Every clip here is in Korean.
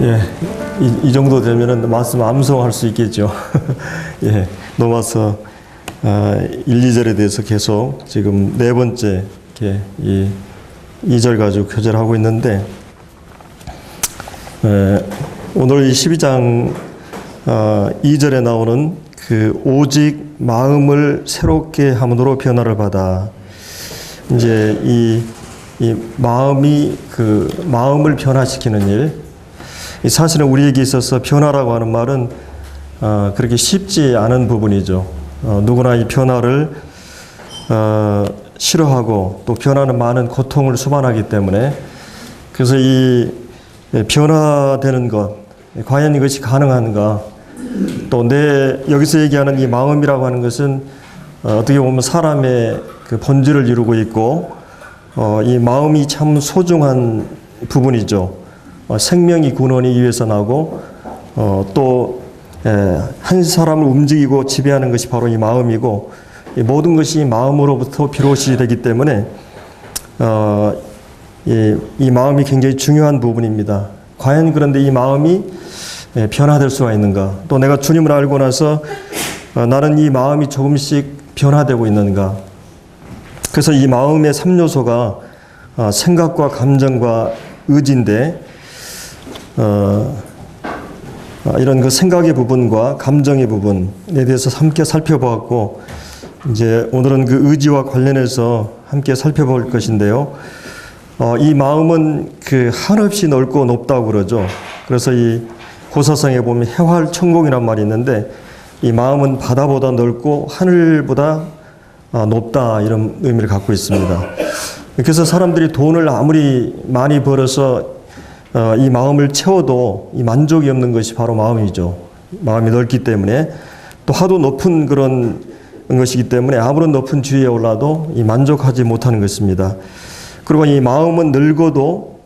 예, 이 정도 되면은 말씀 암송할 수 있겠죠. 예, 넘어서 1, 2절에 대해서 계속 지금 네 번째 이렇게 이 2절 가지고 교절하고 있는데, 오늘 이 12장 2절에 나오는 그 오직 마음을 새롭게 함으로 변화를 받아, 이제 이 마음이 그 마음을 변화시키는 일, 사실은 우리에게 있어서 변화라고 하는 말은 그렇게 쉽지 않은 부분이죠. 누구나 이 변화를 싫어하고 또 변화는 많은 고통을 수반하기 때문에, 그래서 이 변화되는 것, 과연 이것이 가능한가, 또 여기서 얘기하는 이 마음이라고 하는 것은 어떻게 보면 사람의 그 본질을 이루고 있고, 이 마음이 참 소중한 부분이죠. 생명이 근원이 이에서 나고, 또 한 사람을 움직이고 지배하는 것이 바로 이 마음이고, 이 모든 것이 마음으로부터 비롯이 되기 때문에 이 마음이 굉장히 중요한 부분입니다. 과연 그런데 이 마음이 변화될 수가 있는가? 또 내가 주님을 알고 나서 나는 이 마음이 조금씩 변화되고 있는가? 그래서 이 마음의 3요소가 생각과 감정과 의지인데, 이런 그 생각의 부분과 감정의 부분에 대해서 함께 살펴보았고, 이제 오늘은 그 의지와 관련해서 함께 살펴볼 것인데요. 이 마음은 그 한없이 넓고 높다고 그러죠. 그래서 이 고사성에 보면 해활천공이란 말이 있는데, 이 마음은 바다보다 넓고 하늘보다 높다, 이런 의미를 갖고 있습니다. 그래서 사람들이 돈을 아무리 많이 벌어서 이 마음을 채워도 이 만족이 없는 것이 바로 마음이죠. 마음이 넓기 때문에, 또 하도 높은 그런 것이기 때문에 아무런 높은 지위에 올라도 이 만족하지 못하는 것입니다. 그리고 이 마음은 늙어도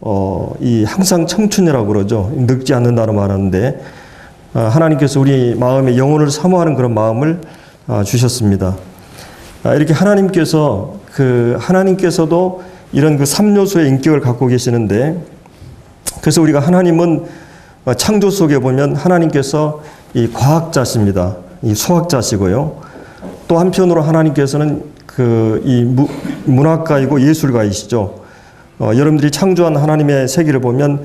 이 항상 청춘이라고 그러죠. 늙지 않는다는 말하는데, 하나님께서 우리 마음에 영혼을 사모하는 그런 마음을 주셨습니다. 이렇게 하나님께서도 이런 그 3요소의 인격을 갖고 계시는데, 그래서 우리가 하나님은 창조 속에 보면 하나님께서 이 과학자십니다. 이 수학자시고요. 또 한편으로 하나님께서는 이 문학가이고 예술가이시죠. 여러분들이 창조한 하나님의 세계를 보면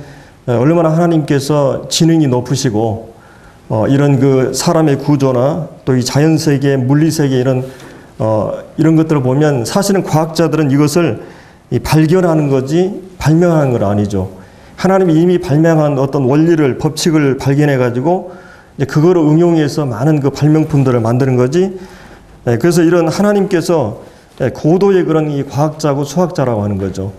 얼마나 하나님께서 지능이 높으시고, 이런 그 사람의 구조나 또 이 자연 세계, 물리 세계 이런 것들을 보면 사실은 과학자들은 이것을 발견하는 거지 발명하는 건 아니죠. 하나님이 이미 발명한 어떤 원리를, 법칙을 발견해 가지고 이제 그거를 응용해서 많은 그 발명품들을 만드는 거지. 그래서 이런 하나님께서 고도의 그런 이 과학자고 수학자라고 하는 거죠.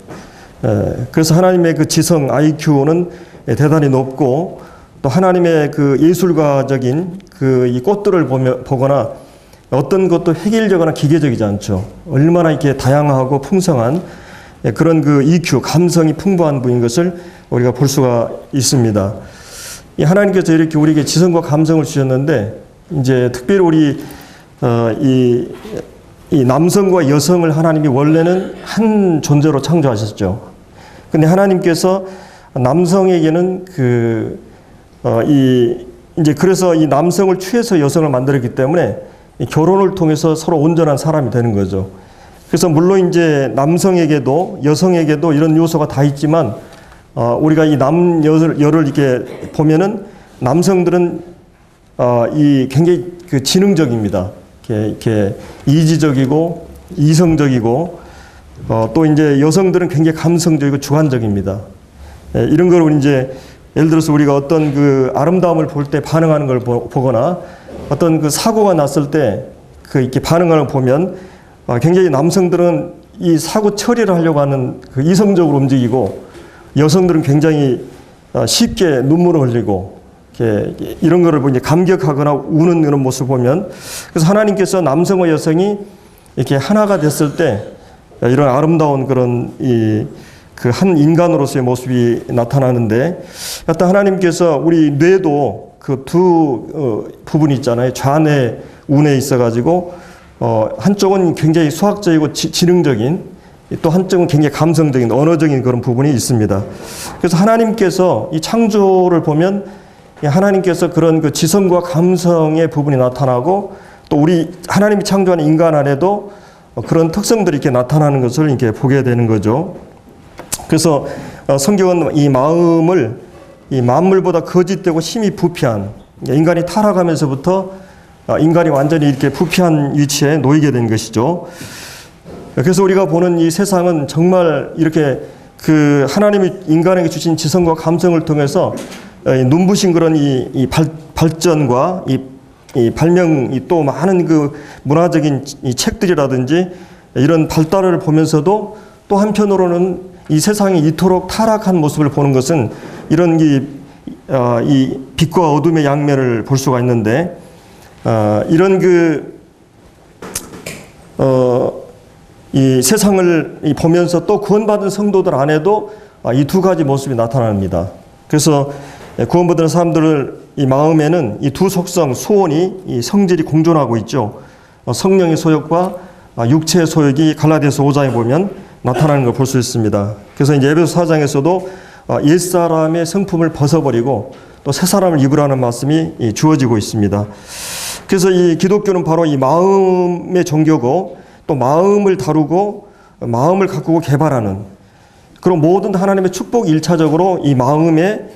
그래서 하나님의 그 지성, IQ는 대단히 높고, 또 하나님의 그 예술가적인 이 꽃들을 보거나 어떤 것도 획일적이거나 기계적이지 않죠. 얼마나 이렇게 다양하고 풍성한 그런 그 EQ, 감성이 풍부한 분인 것을 우리가 볼 수가 있습니다. 하나님께서 이렇게 우리에게 지성과 감성을 주셨는데, 이제 특별히 우리 이 남성과 여성을 하나님이 원래는 한 존재로 창조하셨죠. 근데 하나님께서 남성에게는 이제 그래서 이 남성을 취해서 여성을 만들었기 때문에 이 결혼을 통해서 서로 온전한 사람이 되는 거죠. 그래서 물론 이제 남성에게도 여성에게도 이런 요소가 다 있지만, 우리가 이 남여를 이렇게 보면은 남성들은 굉장히 그 지능적입니다. 이렇게 이지적이고 이성적이고, 또 이제 여성들은 굉장히 감성적이고 주관적입니다. 이런 걸 이제 예를 들어서 우리가 어떤 그 아름다움을 볼 때 반응하는 걸 보거나 어떤 그 사고가 났을 때 이렇게 반응하는 걸 보면, 굉장히 남성들은 이 사고 처리를 하려고 하는 그 이성적으로 움직이고, 여성들은 굉장히 쉽게 눈물을 흘리고, 이런 거를 이제 감격하거나 우는 그런 모습을 보면, 그래서 하나님께서 남성과 여성이 이렇게 하나가 됐을 때 이런 아름다운 그런 그 한 인간으로서의 모습이 나타나는데, 일단 하나님께서 우리 뇌도 그 두 부분이 있잖아요. 좌뇌, 우뇌 있어가지고, 한쪽은 굉장히 수학적이고 지능적인 또 한쪽은 굉장히 감성적인 언어적인 그런 부분이 있습니다. 그래서 하나님께서 이 창조를 보면 하나님께서 그런 그 지성과 감성의 부분이 나타나고 또 우리 하나님이 창조한 인간 안에도 그런 특성들이 이렇게 나타나는 것을 이렇게 보게 되는 거죠. 그래서 성경은 이 마음을 이 만물보다 거짓되고 힘이 부패한 인간이 타락하면서부터 인간이 완전히 이렇게 부패한 위치에 놓이게 된 것이죠. 그래서 우리가 보는 이 세상은 정말 이렇게 그 하나님이 인간에게 주신 지성과 감성을 통해서 눈부신 그런 이 발전과 이 발명 또 많은 그 문화적인 이 책들이라든지 이런 발달을 보면서도 또 한편으로는 이 세상이 이토록 타락한 모습을 보는 것은 이런 이 빛과 어둠의 양면을 볼 수가 있는데 이런 이 세상을 보면서 또 구원받은 성도들 안에도 이 두 가지 모습이 나타납니다. 그래서 구원받은 사람들의 이 마음에는 이 두 속성, 소원이 이 성질이 공존하고 있죠. 성령의 소욕과 육체의 소욕이 갈라디아서 5장에 보면 나타나는 걸 볼 수 있습니다. 그래서 이제 에베소 4장에서도 옛사람의 성품을 벗어버리고 또 새 사람을 입으라는 말씀이 주어지고 있습니다. 그래서 이 기독교는 바로 이 마음의 종교고 또 마음을 다루고 마음을 가꾸고 개발하는 그런 모든 하나님의 축복 1차적으로 이 마음에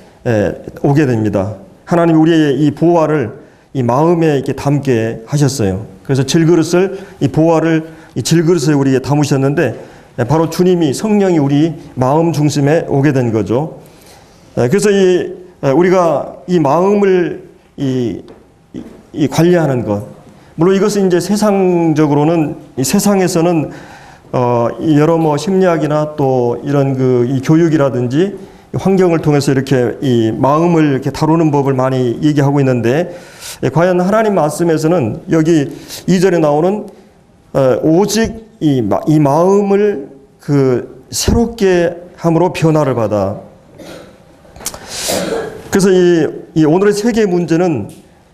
오게 됩니다. 하나님이 우리의 이 보화를 이 마음에 이렇게 담게 하셨어요. 그래서 질그릇을 이 보화를 이 질그릇에 우리에 담으셨는데 바로 주님이 성령이 우리 마음 중심에 오게 된 거죠. 그래서 우리가 이 마음을 이 관리하는 것, 물론 이것은 이제 세상적으로는 이 세상에서는 여러 뭐 심리학이나 또 이런 이 교육이라든지 환경을 통해서 이렇게 이 마음을 이렇게 다루는 법을 많이 얘기하고 있는데 과연 하나님 말씀에서는 여기 2절에 나오는 오직 이 마음을 그 새롭게 함으로 변화를 받아. 그래서 이 오늘의 세계 문제는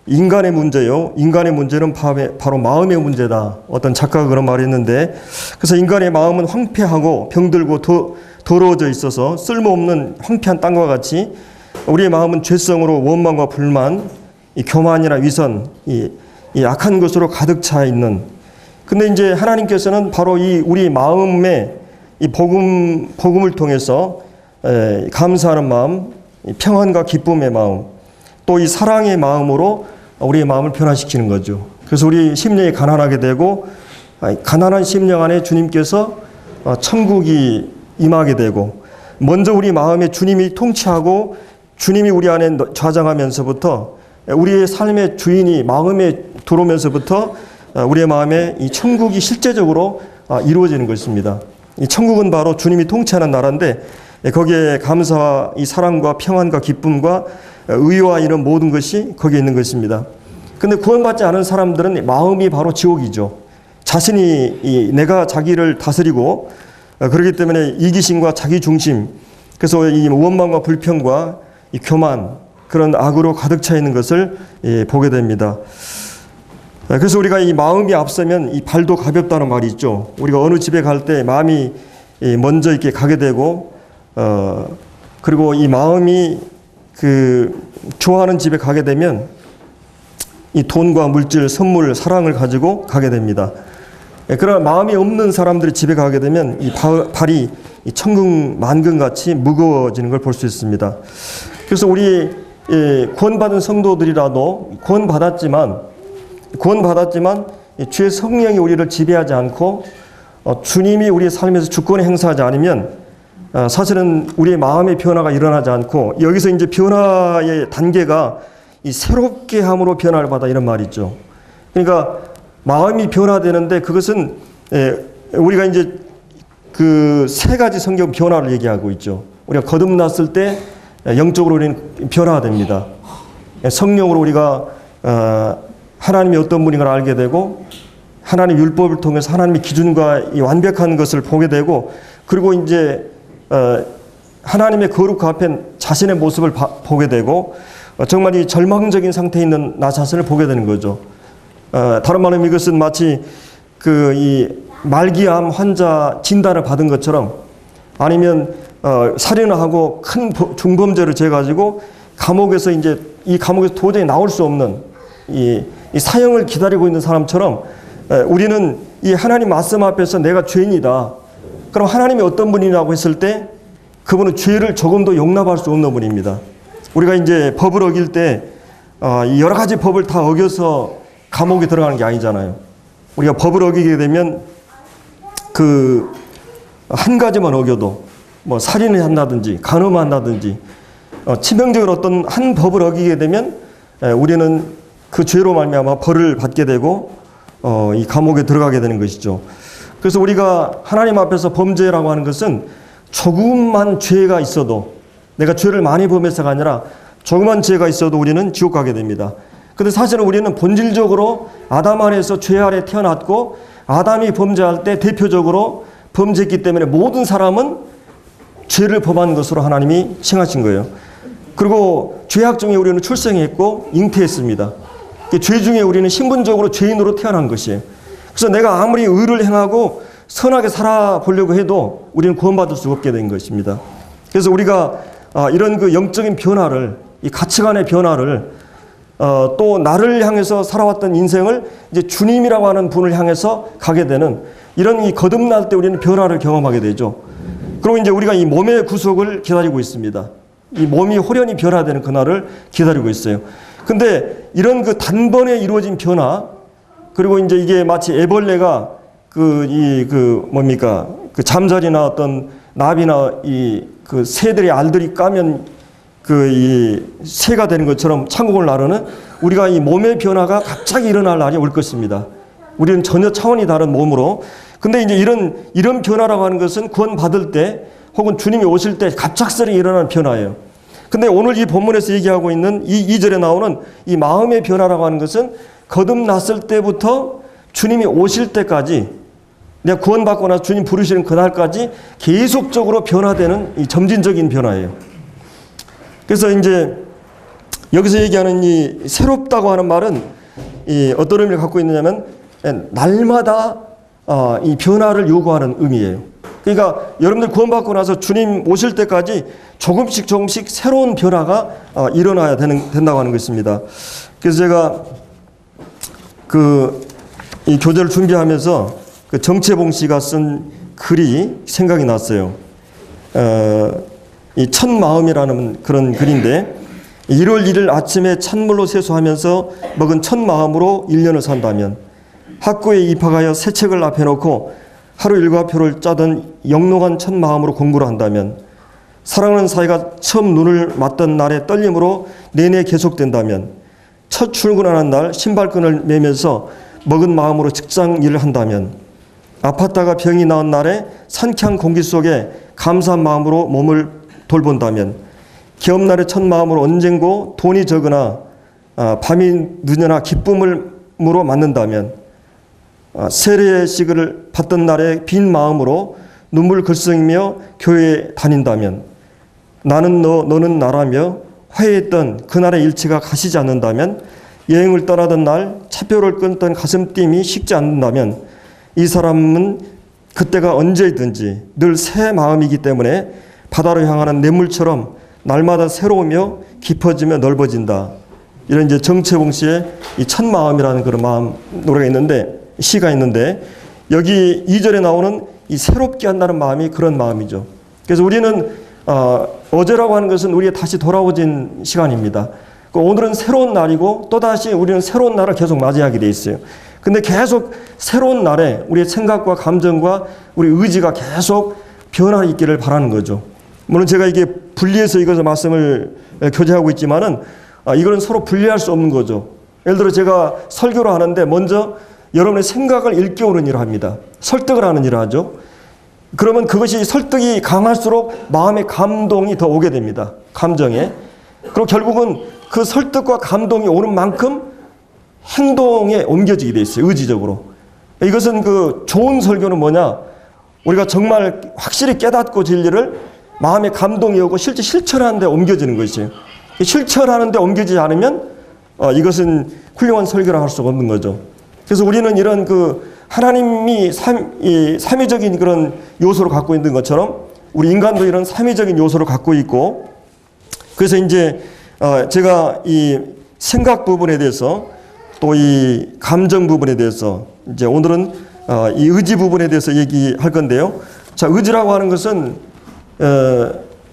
인간의 문제요. 인간의 문제는 바로 마음의 문제다. 어떤 작가가 그런 말을 했는데, 그래서 인간의 마음은 황폐하고 병들고 더러워져 있어서 쓸모없는 황폐한 땅과 같이 우리의 마음은 죄성으로 원망과 불만, 이 교만이나 위선, 이 악한 것으로 가득 차 있는. 근데 이제 하나님께서는 바로 우리 마음에 이 복음을 통해서 감사하는 마음, 평안과 기쁨의 마음, 또 이 사랑의 마음으로 우리의 마음을 변화시키는 거죠. 그래서 우리 심령이 가난하게 되고 가난한 심령 안에 주님께서 천국이 임하게 되고 먼저 우리 마음에 주님이 통치하고 주님이 우리 안에 좌장하면서부터 우리의 삶의 주인이 마음에 들어오면서부터 우리의 마음에 이 천국이 실제적으로 이루어지는 것입니다. 이 천국은 바로 주님이 통치하는 나라인데 거기에 감사와 이 사랑과 평안과 기쁨과 의와 이런 모든 것이 거기에 있는 것입니다. 근데 구원받지 않은 사람들은 마음이 바로 지옥이죠. 자신이 내가 자기를 다스리고 그렇기 때문에 이기심과 자기중심, 그래서 이 원망과 불평과 이 교만, 그런 악으로 가득 차 있는 것을 보게 됩니다. 그래서 우리가 이 마음이 앞서면 이 발도 가볍다는 말이 있죠. 우리가 어느 집에 갈 때 마음이 먼저 이렇게 가게 되고 그리고 이 마음이 좋아하는 집에 가게 되면 이 돈과 물질, 선물, 사랑을 가지고 가게 됩니다. 그러나 마음이 없는 사람들이 집에 가게 되면 이 발이 이 천국 만근같이 무거워지는 걸 볼 수 있습니다. 그래서 우리 구원받은 성도들이라도 구원받았지만 주의 성령이 우리를 지배하지 않고 주님이 우리의 삶에서 주권을 행사하지 않으면 사실은 우리의 마음의 변화가 일어나지 않고 여기서 이제 변화의 단계가 이 새롭게 함으로 변화를 받아 이런 말이 있죠. 그러니까 마음이 변화되는데 그것은 우리가 이제 그 세 가지 성경 변화를 얘기하고 있죠. 우리가 거듭났을 때 영적으로 우리는 변화가 됩니다. 성령으로 우리가 하나님이 어떤 분인 걸 알게 되고 하나님 율법을 통해서 하나님의 기준과 이 완벽한 것을 보게 되고 그리고 이제 하나님의 거룩 앞에 자신의 모습을 보게 되고 정말 이 절망적인 상태에 있는 나 자신을 보게 되는 거죠. 다른 말로 이것은 마치 이 말기암 환자 진단을 받은 것처럼 아니면 살인을 하고 큰 중범죄를 져가지고 감옥에서 이제 이 감옥에서 도저히 나올 수 없는 이 사형을 기다리고 있는 사람처럼 우리는 이 하나님 말씀 앞에서 내가 죄인이다. 그럼 하나님이 어떤 분이라고 했을 때 그분은 죄를 조금도 용납할 수 없는 분입니다. 우리가 이제 법을 어길 때 여러 가지 법을 다 어겨서 감옥에 들어가는 게 아니잖아요. 우리가 법을 어기게 되면 그 한 가지만 어겨도 뭐 살인을 한다든지 간음을 한다든지 치명적인 어떤 한 법을 어기게 되면 우리는 그 죄로 말미암아 벌을 받게 되고 이 감옥에 들어가게 되는 것이죠. 그래서 우리가 하나님 앞에서 범죄라고 하는 것은 조금만 죄가 있어도 내가 죄를 많이 범해서가 아니라 조그만 죄가 있어도 우리는 지옥 가게 됩니다. 그런데 사실은 우리는 본질적으로 아담 안에서 죄 아래 태어났고 아담이 범죄할 때 대표적으로 범죄했기 때문에 모든 사람은 죄를 범한 것으로 하나님이 칭하신 거예요. 그리고 죄악 중에 우리는 출생했고 잉태했습니다. 죄 중에 우리는 신분적으로 죄인으로 태어난 것이에요. 그래서 내가 아무리 의를 행하고 선하게 살아보려고 해도 우리는 구원받을 수 없게 된 것입니다. 그래서 우리가 이런 그 영적인 변화를, 이 가치관의 변화를 또 나를 향해서 살아왔던 인생을 이제 주님이라고 하는 분을 향해서 가게 되는 이런 이 거듭날 때 우리는 변화를 경험하게 되죠. 그리고 이제 우리가 이 몸의 구속을 기다리고 있습니다. 이 몸이 호련히 변화되는 그날을 기다리고 있어요. 근데 이런 그 단번에 이루어진 변화, 그리고 이제 이게 마치 애벌레가 뭡니까? 그 잠자리나 어떤 나비나 그 새들의 알들이 까면 이 새가 되는 것처럼 천국을 나르는 우리가 이 몸의 변화가 갑자기 일어날 날이 올 것입니다. 우리는 전혀 차원이 다른 몸으로. 근데 이제 이런 변화라고 하는 것은 구원받을 때 혹은 주님이 오실 때 갑작스레 일어나는 변화예요. 근데 오늘 이 본문에서 얘기하고 있는 이 2절에 나오는 이 마음의 변화라고 하는 것은 거듭났을 때부터 주님이 오실 때까지 내가 구원받고 나서 주님 부르시는 그날까지 계속적으로 변화되는 이 점진적인 변화예요. 그래서 이제 여기서 얘기하는 이 새롭다고 하는 말은 이 어떤 의미를 갖고 있느냐면 날마다 이 변화를 요구하는 의미예요. 그러니까 여러분들 구원받고 나서 주님 오실 때까지 조금씩 새로운 변화가 일어나야 된다고 하는 것입니다. 그래서 제가 이 교재를 준비하면서 그 정채봉 씨가 쓴 글이 생각이 났어요. 이 첫 마음이라는 그런 글인데 1월 1일 아침에 찬물로 세수하면서 먹은 첫 마음으로 1년을 산다면 학교에 입학하여 새 책을 앞에 놓고 하루 일과표를 짜던 영롱한 첫 마음으로 공부를 한다면 사랑하는 사이가 처음 눈을 맞던 날의 떨림으로 내내 계속된다면 첫 출근하는 날 신발끈을 매면서 먹은 마음으로 직장 일을 한다면 아팠다가 병이 나은 날에 상쾌한 공기 속에 감사한 마음으로 몸을 돌본다면 기업날의 첫 마음으로 언젠고 돈이 적으나 밤이 늦으나 기쁨으로 맞는다면 세례식을 받던 날에 빈 마음으로 눈물 글썽이며 교회에 다닌다면 나는 너는 나라며 화해했던 그날의 일치가 가시지 않는다면 여행을 떠나던 날 차표를 끊던 가슴띵이 식지 않는다면 이 사람은 그때가 언제든지 늘 새 마음이기 때문에 바다로 향하는 냇물처럼 날마다 새로우며 깊어지며 넓어진다. 이런 이제 정채봉 씨의 이 첫 마음이라는 그런 마음 노래가 있는데 시가 있는데 여기 2절에 나오는 이 새롭게 한다는 마음이 그런 마음이죠. 그래서 우리는 어제라고 하는 것은 우리가 다시 돌아오진 시간입니다. 오늘은 새로운 날이고 또다시 우리는 새로운 날을 계속 맞이하게 돼 있어요. 근데 계속 새로운 날에 우리의 생각과 감정과 우리 의지가 계속 변화 있기를 바라는 거죠. 물론 제가 이게 분리해서 이것을 말씀을 교제하고 있지만은 이거는 서로 분리할 수 없는 거죠. 예를 들어 제가 설교를 하는데 먼저 여러분의 생각을 일깨우는 일을 합니다. 설득을 하는 일을 하죠. 그러면 그것이 설득이 강할수록 마음의 감동이 더 오게 됩니다. 감정에. 그리고 결국은 그 설득과 감동이 오는 만큼 행동에 옮겨지게 돼 있어요. 의지적으로. 이것은 그 좋은 설교는 뭐냐? 우리가 정말 확실히 깨닫고 진리를 마음의 감동이 오고 실제 실천하는 데 옮겨지는 것이에요. 실천하는 데 옮겨지지 않으면 이것은 훌륭한 설교라 할 수가 없는 거죠. 그래서 우리는 이런 그 하나님이 삼위적인 그런 요소를 갖고 있는 것처럼 우리 인간도 이런 삼위적인 요소를 갖고 있고, 그래서 이제 제가 이 생각 부분에 대해서 또 이 감정 부분에 대해서 이제 오늘은 이 의지 부분에 대해서 얘기할 건데요. 자, 의지라고 하는 것은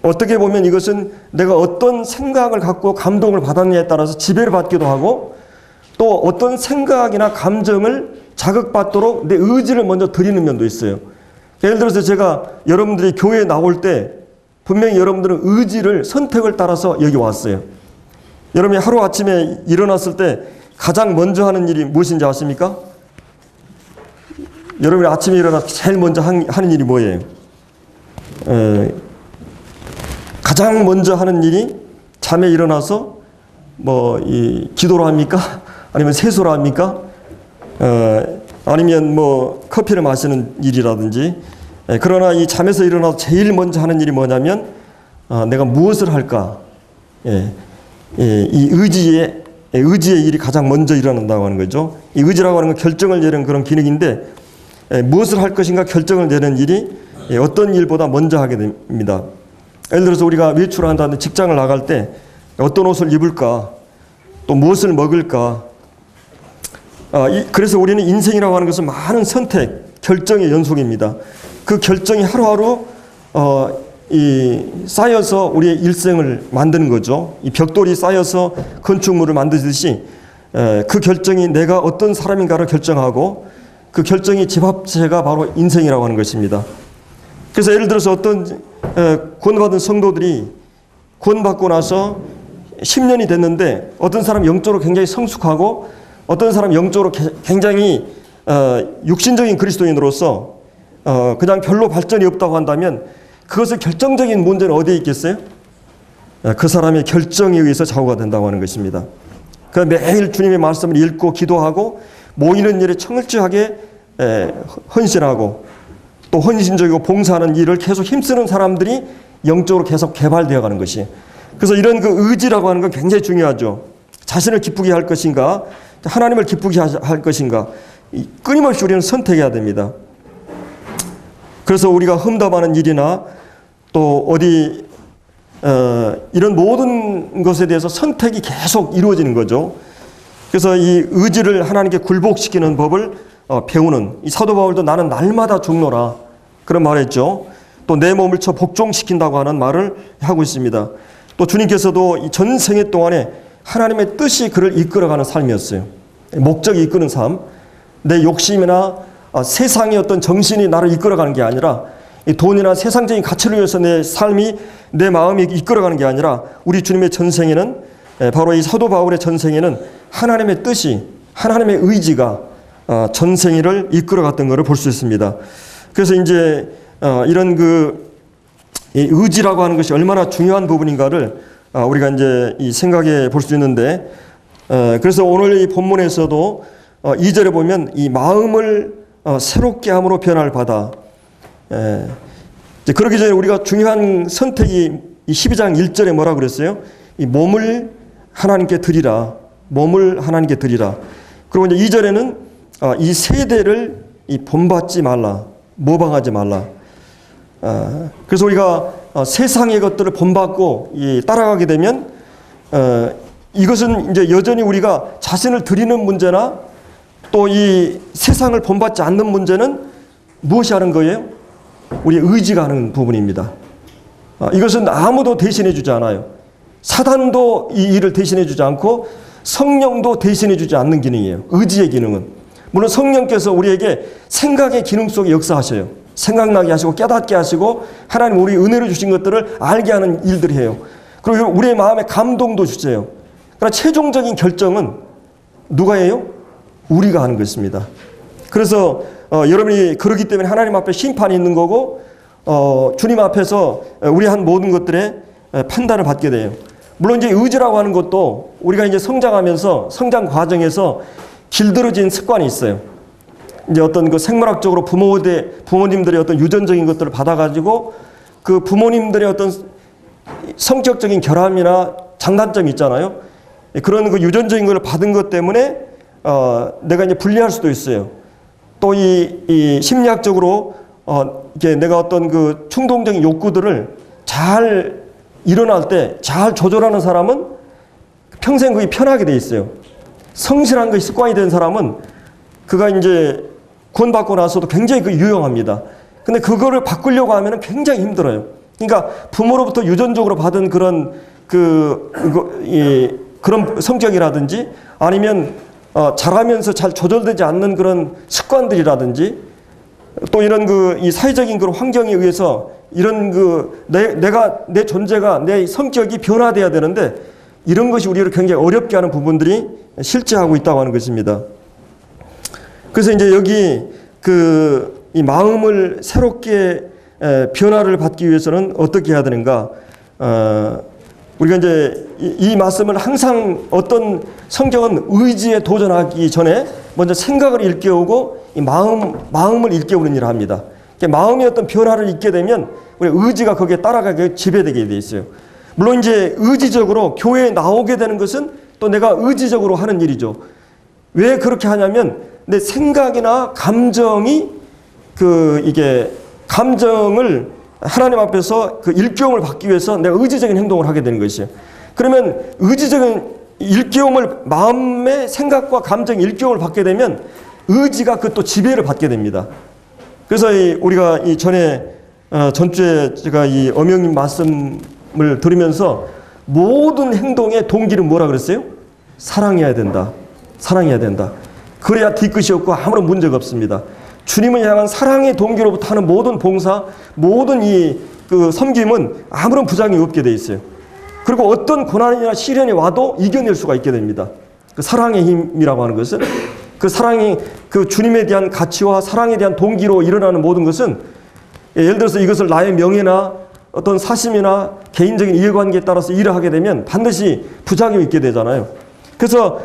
어떻게 보면 이것은 내가 어떤 생각을 갖고 감동을 받았냐에 따라서 지배를 받기도 하고, 또 어떤 생각이나 감정을 자극받도록 내 의지를 먼저 드리는 면도 있어요. 예를 들어서 제가 여러분들이 교회에 나올 때 분명히 여러분들은 의지를, 선택을 따라서 여기 왔어요. 여러분이 하루아침에 일어났을 때 가장 먼저 하는 일이 무엇인지 아십니까? 여러분이 아침에 일어나서 제일 먼저 하는 일이 뭐예요? 가장 먼저 하는 일이 잠에 일어나서 기도를 합니까? 아니면 세수를 합니까? 아니면 커피를 마시는 일이라든지. 그러나 이 잠에서 일어나서 제일 먼저 하는 일이 뭐냐면 내가 무엇을 할까? 이 의지의 일이 가장 먼저 일어난다고 하는 거죠. 이 의지라고 하는 건 결정을 내리는 그런 기능인데, 무엇을 할 것인가 결정을 내리는 일이 어떤 일보다 먼저 하게 됩니다. 예를 들어서 우리가 외출을 한다는데 직장을 나갈 때 어떤 옷을 입을까, 또 무엇을 먹을까. 그래서 우리는 인생이라고 하는 것은 많은 선택, 결정의 연속입니다. 그 결정이 하루하루 쌓여서 우리의 일생을 만드는 거죠. 이 벽돌이 쌓여서 건축물을 만드듯이 그 결정이 내가 어떤 사람인가를 결정하고, 그 결정이 집합체가 바로 인생이라고 하는 것입니다. 그래서 예를 들어서 어떤 구원받은 성도들이 구원받고 나서 10년이 됐는데 어떤 사람 영적으로 굉장히 성숙하고 어떤 사람 영적으로 굉장히 육신적인 그리스도인으로서 그냥 별로 발전이 없다고 한다면 그것의 결정적인 문제는 어디에 있겠어요? 그 사람의 결정에 의해서 좌우가 된다고 하는 것입니다. 그 매일 주님의 말씀을 읽고 기도하고 모이는 일에 청일하게 헌신하고 또 헌신적이고 봉사하는 일을 계속 힘쓰는 사람들이 영적으로 계속 개발되어 가는 것이. 그래서 이런 그 의지라고 하는 건 굉장히 중요하죠. 자신을 기쁘게 할 것인가, 하나님을 기쁘게 할 것인가, 끊임없이 우리는 선택해야 됩니다. 그래서 우리가 험담하는 일이나 또 어디 이런 모든 것에 대해서 선택이 계속 이루어지는 거죠. 그래서 이 의지를 하나님께 굴복시키는 법을 배우는, 이 사도 바울도 나는 날마다 죽노라 그런 말을 했죠. 또 내 몸을 쳐 복종시킨다고 하는 말을 하고 있습니다. 또 주님께서도 이 전생애 동안에 하나님의 뜻이 그를 이끌어가는 삶이었어요. 목적이 이끄는 삶, 내 욕심이나 세상의 어떤 정신이 나를 이끌어가는 게 아니라, 이 돈이나 세상적인 가치를 위해서 내 삶이, 내 마음이 이끌어가는 게 아니라 우리 주님의 전생에는, 바로 이 사도 바울의 전생에는 하나님의 뜻이, 하나님의 의지가 전생애를 이끌어갔던 것을 볼 수 있습니다. 그래서 이제 이런 이 의지라고 하는 것이 얼마나 중요한 부분인가를 우리가 이제 이 생각해 볼 수 있는데, 그래서 오늘 이 본문에서도 2절에 보면 이 마음을 새롭게 함으로 변화를 받아. 그러기 전에 우리가 중요한 선택이 이 12장 1절에 뭐라 그랬어요? 이 몸을 하나님께 드리라. 몸을 하나님께 드리라. 그리고 이제 2절에는 이 세대를 본받지 말라. 모방하지 말라. 그래서 우리가 세상의 것들을 본받고 따라가게 되면 이것은 이제 여전히 우리가 자신을 드리는 문제나 또 이 세상을 본받지 않는 문제는 무엇이 하는 거예요? 우리의 의지가 하는 부분입니다. 이것은 아무도 대신해 주지 않아요. 사단도 이 일을 대신해 주지 않고 성령도 대신해 주지 않는 기능이에요. 의지의 기능은. 물론 성령께서 우리에게 생각의 기능 속에 역사하셔요. 생각나게 하시고 깨닫게 하시고 하나님 우리 은혜로 주신 것들을 알게 하는 일들을 해요. 그리고 우리의 마음에 감동도 주세요. 그러나 최종적인 결정은 누가 해요? 우리가 하는 것입니다. 그래서 여러분이 그러기 때문에 하나님 앞에 심판이 있는 거고 주님 앞에서 우리 한 모든 것들의 판단을 받게 돼요. 물론 이제 의지라고 하는 것도 우리가 이제 성장하면서 성장 과정에서 길들어진 습관이 있어요. 이제 어떤 그 생물학적으로 부모님들의 어떤 유전적인 것들을 받아가지고 그 부모님들의 어떤 성격적인 결함이나 장단점이 있잖아요. 그런 그 유전적인 걸 받은 것 때문에 내가 이제 분리할 수도 있어요. 또 이 심리학적으로 이게 내가 어떤 그 충동적인 욕구들을 잘 일어날 때 잘 조절하는 사람은 평생 그게 편하게 돼 있어요. 성실한 것이 습관이 된 사람은 그가 이제 구원받고 나서도 굉장히 그 유용합니다. 근데 그거를 바꾸려고 하면은 굉장히 힘들어요. 그러니까 부모로부터 유전적으로 받은 그런 그런 성격이라든지 아니면 자라면서 잘 조절되지 않는 그런 습관들이라든지 또 이런 이 사회적인 그런 환경에 의해서 이런 내 존재가 내 성격이 변화돼야 되는데 이런 것이 우리를 굉장히 어렵게 하는 부분들이 실제하고 있다고 하는 것입니다. 그래서 이제 여기 이 마음을 새롭게 변화를 받기 위해서는 어떻게 해야 되는가? 우리가 이제 이 말씀을 항상 어떤 성경은 의지에 도전하기 전에 먼저 생각을 일깨우고 이 마음을 일깨우는 일을 합니다. 마음의 어떤 변화를 있게 되면 우리 의지가 거기에 따라가게 지배되게 돼 있어요. 물론 이제 의지적으로 교회에 나오게 되는 것은 또 내가 의지적으로 하는 일이죠. 왜 그렇게 하냐면 내 생각이나 감정이 이게 감정을 하나님 앞에서 그 일깨움을 받기 위해서 내가 의지적인 행동을 하게 되는 것이에요. 그러면 의지적인 일깨움을 마음의 생각과 감정 일깨움을 받게 되면 의지가 그 또 지배를 받게 됩니다. 그래서 우리가 전주에 제가 이 엄영님 말씀을 들으면서 모든 행동의 동기는 뭐라 그랬어요? 사랑해야 된다. 사랑해야 된다. 그래야 뒤끝이 없고 아무런 문제가 없습니다. 주님을 향한 사랑의 동기로부터 하는 모든 봉사, 모든 섬김은 아무런 부작용이 없게 돼 있어요. 그리고 어떤 고난이나 시련이 와도 이겨낼 수가 있게 됩니다. 그 사랑의 힘이라고 하는 것은 그 사랑이 그 주님에 대한 가치와 사랑에 대한 동기로 일어나는 모든 것은 예를 들어서 이것을 나의 명예나 어떤 사심이나 개인적인 이해관계에 따라서 일을 하게 되면 반드시 부작용이 있게 되잖아요. 그래서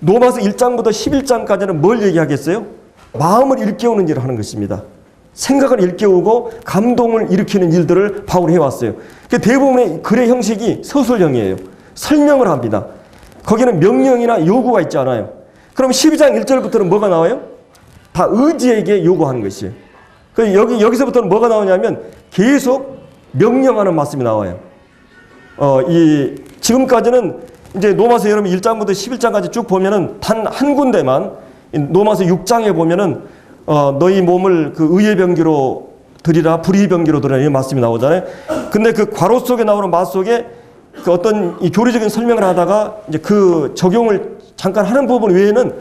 로마서 1장부터 11장까지는 뭘 얘기하겠어요? 마음을 일깨우는 일을 하는 것입니다. 생각을 일깨우고 감동을 일으키는 일들을 바울이 해왔어요. 대부분의 글의 형식이 서술형이에요. 설명을 합니다. 거기는 명령이나 요구가 있지 않아요. 그럼 12장 1절부터는 뭐가 나와요? 다 의지에게 요구하는 것이에요. 여기서부터는 뭐가 나오냐면 계속 명령하는 말씀이 나와요. 지금까지는 이제 로마서 여러분 1장부터 11장까지 쭉 보면은 단 한 군데만 로마서 6장에 보면은 너희 몸을 그 의의 병기로 드리라 불의의 병기로 드리라 이런 말씀이 나오잖아요. 근데 그 괄호 속에 나오는 말 속에 그 어떤 이 교리적인 설명을 하다가 이제 그 적용을 잠깐 하는 부분 외에는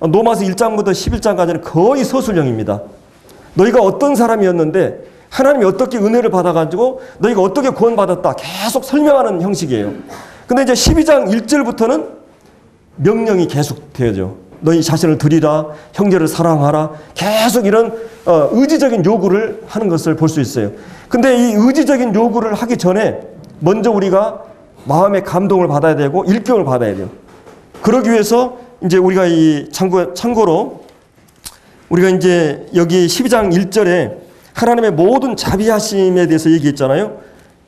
로마서 1장부터 11장까지는 거의 서술형입니다. 너희가 어떤 사람이었는데 하나님이 어떻게 은혜를 받아가지고 너희가 어떻게 구원받았다 계속 설명하는 형식이에요. 근데 이제 12장 1절부터는 명령이 계속 되어져. 너희 자신을 드리라, 형제를 사랑하라. 계속 이런 의지적인 요구를 하는 것을 볼 수 있어요. 근데 이 의지적인 요구를 하기 전에 먼저 우리가 마음의 감동을 받아야 되고 일깨움을 받아야 돼요. 그러기 위해서 이제 우리가 참고로 우리가 이제 여기 12장 1절에 하나님의 모든 자비하심에 대해서 얘기했잖아요.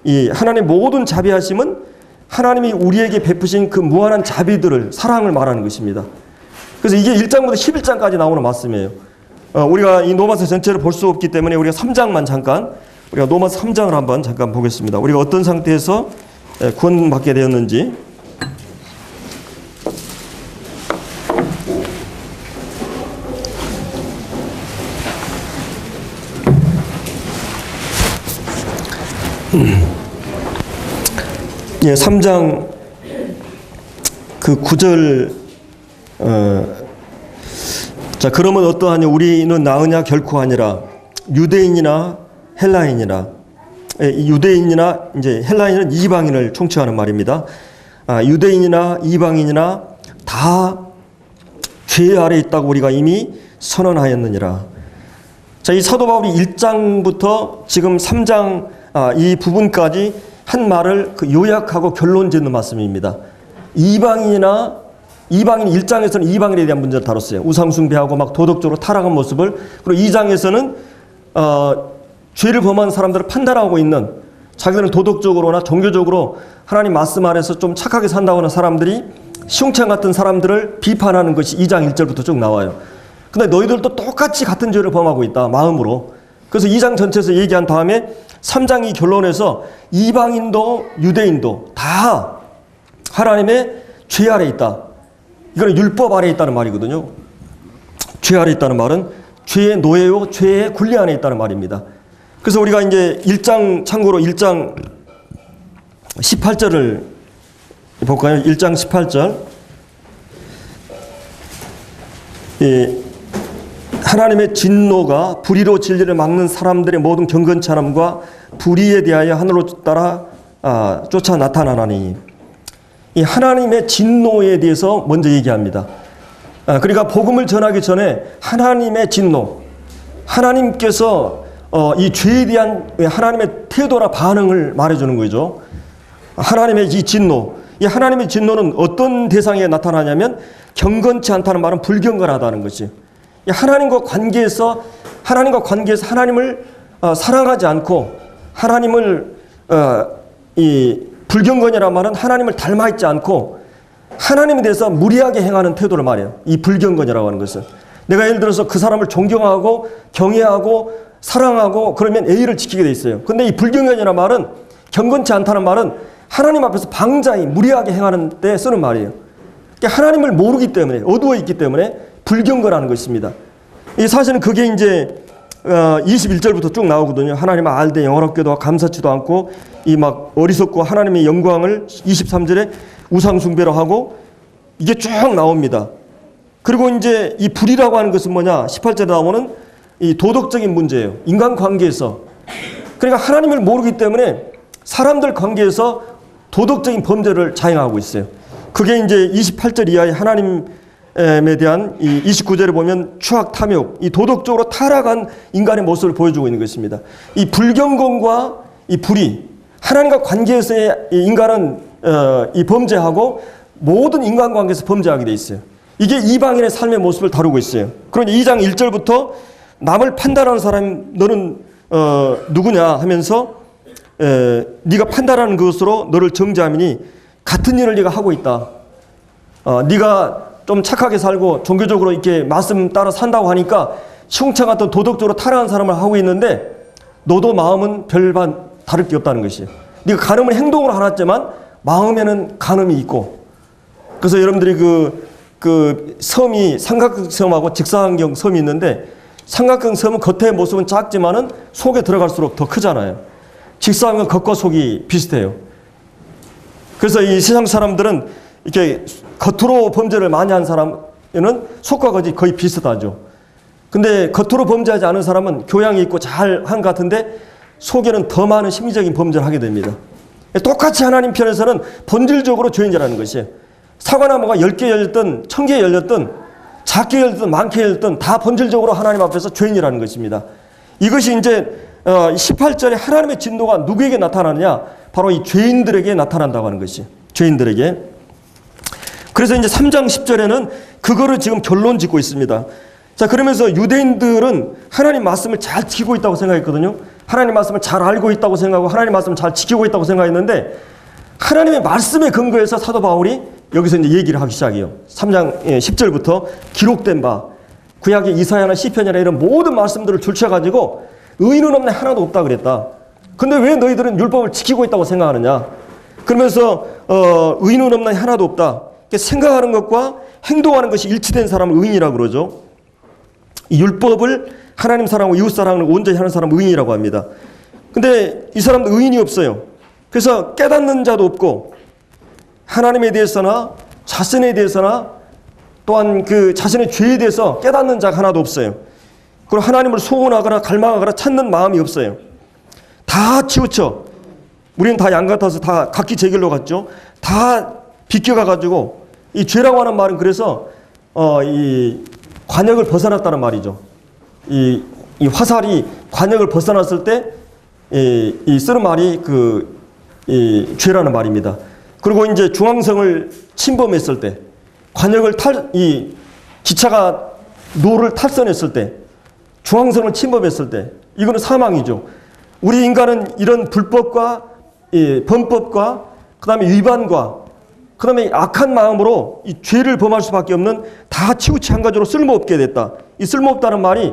이 하나님의 모든 자비하심은 하나님이 우리에게 베푸신 그 무한한 자비들을 사랑을 말하는 것입니다. 그래서 이게 1장부터 11장까지 나오는 말씀이에요. 우리가 이 로마서 전체를 볼 수 없기 때문에 우리가 3장만 잠깐 우리가 로마서 3장을 한번 잠깐 보겠습니다. 우리가 어떤 상태에서 구원받게 되었는지. 예, 3장 그 9절 자 그러면 어떠하냐 우리는 나으냐 결코 아니라 유대인이나 헬라인이나 유대인이나 이제 헬라인은 이방인을 총칭하는 말입니다. 유대인이나 이방인이나 다 죄 아래 있다고 우리가 이미 선언하였느니라. 자, 이 사도 바울이 1장부터 지금 3장 이 부분까지 한 말을 요약하고 결론 짓는 말씀입니다. 이방인 1장에서는 이방인에 대한 문제를 다뤘어요. 우상숭배하고 막 도덕적으로 타락한 모습을. 그리고 2장에서는 죄를 범한 사람들을 판단하고 있는 자기들은 도덕적으로나 종교적으로 하나님 말씀 아래서 좀 착하게 산다고 하는 사람들이 시궁창 같은 사람들을 비판하는 것이 2장 1절부터 쭉 나와요. 근데 너희들도 똑같이 같은 죄를 범하고 있다. 마음으로. 그래서 2장 전체에서 얘기한 다음에 3장 이 결론에서 이방인도 유대인도 다 하나님의 죄 아래 있다. 이거는 율법 아래 있다는 말이거든요. 죄 아래 있다는 말은 죄의 노예요, 죄의 굴리 안에 있다는 말입니다. 그래서 우리가 이제 1장, 참고로 1장 18절을 볼까요? 1장 18절. 하나님의 진노가 불의로 진리를 막는 사람들의 모든 경건치 않음과 불의에 대하여 하늘로 따라 쫓아 나타나나니. 이 하나님의 진노에 대해서 먼저 얘기합니다. 그러니까 복음을 전하기 전에 하나님의 진노, 하나님께서 이 죄에 대한 하나님의 태도나 반응을 말해주는 거죠. 하나님의 이 진노, 이 하나님의 진노는 어떤 대상에 나타나냐면 경건치 않다는 말은 불경건하다는 것이. 하나님과 관계에서 하나님을 사랑하지 않고 하나님을 이 불경건이라는 말은 하나님을 닮아 있지 않고 하나님에 대해서 무리하게 행하는 태도를 말해요. 이 불경건이라고 하는 것은. 내가 예를 들어서 그 사람을 존경하고 경외하고 사랑하고 그러면 예의를 지키게 돼 있어요. 근데 이 불경건이라는 말은 경건치 않다는 말은 하나님 앞에서 방자히 무리하게 행하는 때 쓰는 말이에요. 그러니까 하나님을 모르기 때문에 어두워 있기 때문에 불경건하는 것입니다. 이 사실은 그게 이제 21절부터 쭉 나오거든요. 하나님을 알되 영화롭게도 감사치도 않고 이 막 어리석고 하나님의 영광을 23절에 우상 숭배로 하고 이게 쭉 나옵니다. 그리고 이제 이 불이라고 하는 것은 뭐냐? 18절에 나오는 이 도덕적인 문제예요. 인간 관계에서. 그러니까 하나님을 모르기 때문에 사람들 관계에서 도덕적인 범죄를 자행하고 있어요. 그게 이제 28절 이하의 하나님에 대한 이 29절에 보면 추악, 탐욕, 이 도덕적으로 타락한 인간의 모습을 보여주고 있는 것입니다. 이 불경건과 이 불의, 하나님과 관계에서의 인간은 이 범죄하고 모든 인간관계에서 범죄하게 돼 있어요. 이게 이방인의 삶의 모습을 다루고 있어요. 그러니 2장 1절부터 남을 판단하는 사람 너는 누구냐 하면서 네가 판단하는 것으로 너를 정죄하미니 같은 일을 네가 하고 있다. 네가 좀 착하게 살고 종교적으로 이렇게 말씀 따라 산다고 하니까 시궁창 같은 도덕적으로 타락한 사람을 하고 있는데 너도 마음은 별반 다를 게 없다는 것이에요. 네가 간음을 행동으로 하았지만 마음에는 간음이 있고. 그래서 여러분들이 그 섬이 삼각형섬하고 직사각형 섬이 있는데 삼각형 섬은 겉의 모습은 작지만은 속에 들어갈수록 더 크잖아요. 직사각형은 겉과 속이 비슷해요. 그래서 이 세상 사람들은 이렇게 겉으로 범죄를 많이 한 사람은 속과 겉이 거의 비슷하죠. 근데 겉으로 범죄하지 않은 사람은 교양이 있고 잘 한 것 같은데 속에는 더 많은 심리적인 범죄를 하게 됩니다. 똑같이 하나님 편에서는 본질적으로 죄인이라는 것이에요. 사과나무가 10개 열렸든 1000개 열렸든 작게 열렸든 많게 열렸든 다 본질적으로 하나님 앞에서 죄인이라는 것입니다. 이것이 이제 18절에 하나님의 진노가 누구에게 나타나느냐? 바로 이 죄인들에게 나타난다고 하는 것이. 죄인들에게. 그래서 이제 3장 10절에는 그거를 지금 결론 짓고 있습니다. 자, 그러면서 유대인들은 하나님 말씀을 잘 지키고 있다고 생각했거든요. 하나님 말씀을 잘 알고 있다고 생각하고 하나님 말씀을 잘 지키고 있다고 생각했는데 하나님의 말씀에 근거해서 사도 바울이 여기서 이제 얘기를 하기 시작해요. 3장 10절부터 기록된 바 구약의 이사야나 시편이나 이런 모든 말씀들을 줄쳐가지고 의인은 없네 하나도 없다 그랬다. 근데 왜 너희들은 율법을 지키고 있다고 생각하느냐? 그러면서 의인은 없네 하나도 없다. 생각하는 것과 행동하는 것이 일치된 사람을 의인이라고 그러죠. 이 율법을 하나님 사랑하고 이웃 사랑을 온전히 하는 사람을 의인이라고 합니다. 근데 이 사람도 의인이 없어요. 그래서 깨닫는 자도 없고 하나님에 대해서나 자신에 대해서나 또한 그 자신의 죄에 대해서 깨닫는 자가 하나도 없어요. 그리고 하나님을 소원하거나 갈망하거나 찾는 마음이 없어요. 다 치우쳐. 우리는 다 양 같아서 다 각기 제 길로 갔죠. 다 비껴가가지고 이 죄라고 하는 말은 그래서 이 관역을 벗어났다는 말이죠. 이 화살이 관역을 벗어났을 때 이 쓰는 말이 이 죄라는 말입니다. 그리고 이제 중앙성을 침범했을 때 관역을 이 기차가 노를 탈선했을 때 중앙성을 침범했을 때 이거는 사망이죠. 우리 인간은 이런 불법과 범법과 그다음에 위반과 그다음에 악한 마음으로 이 죄를 범할 수밖에 없는 다 치우치 한 가지로 쓸모없게 됐다. 이 쓸모없다는 말이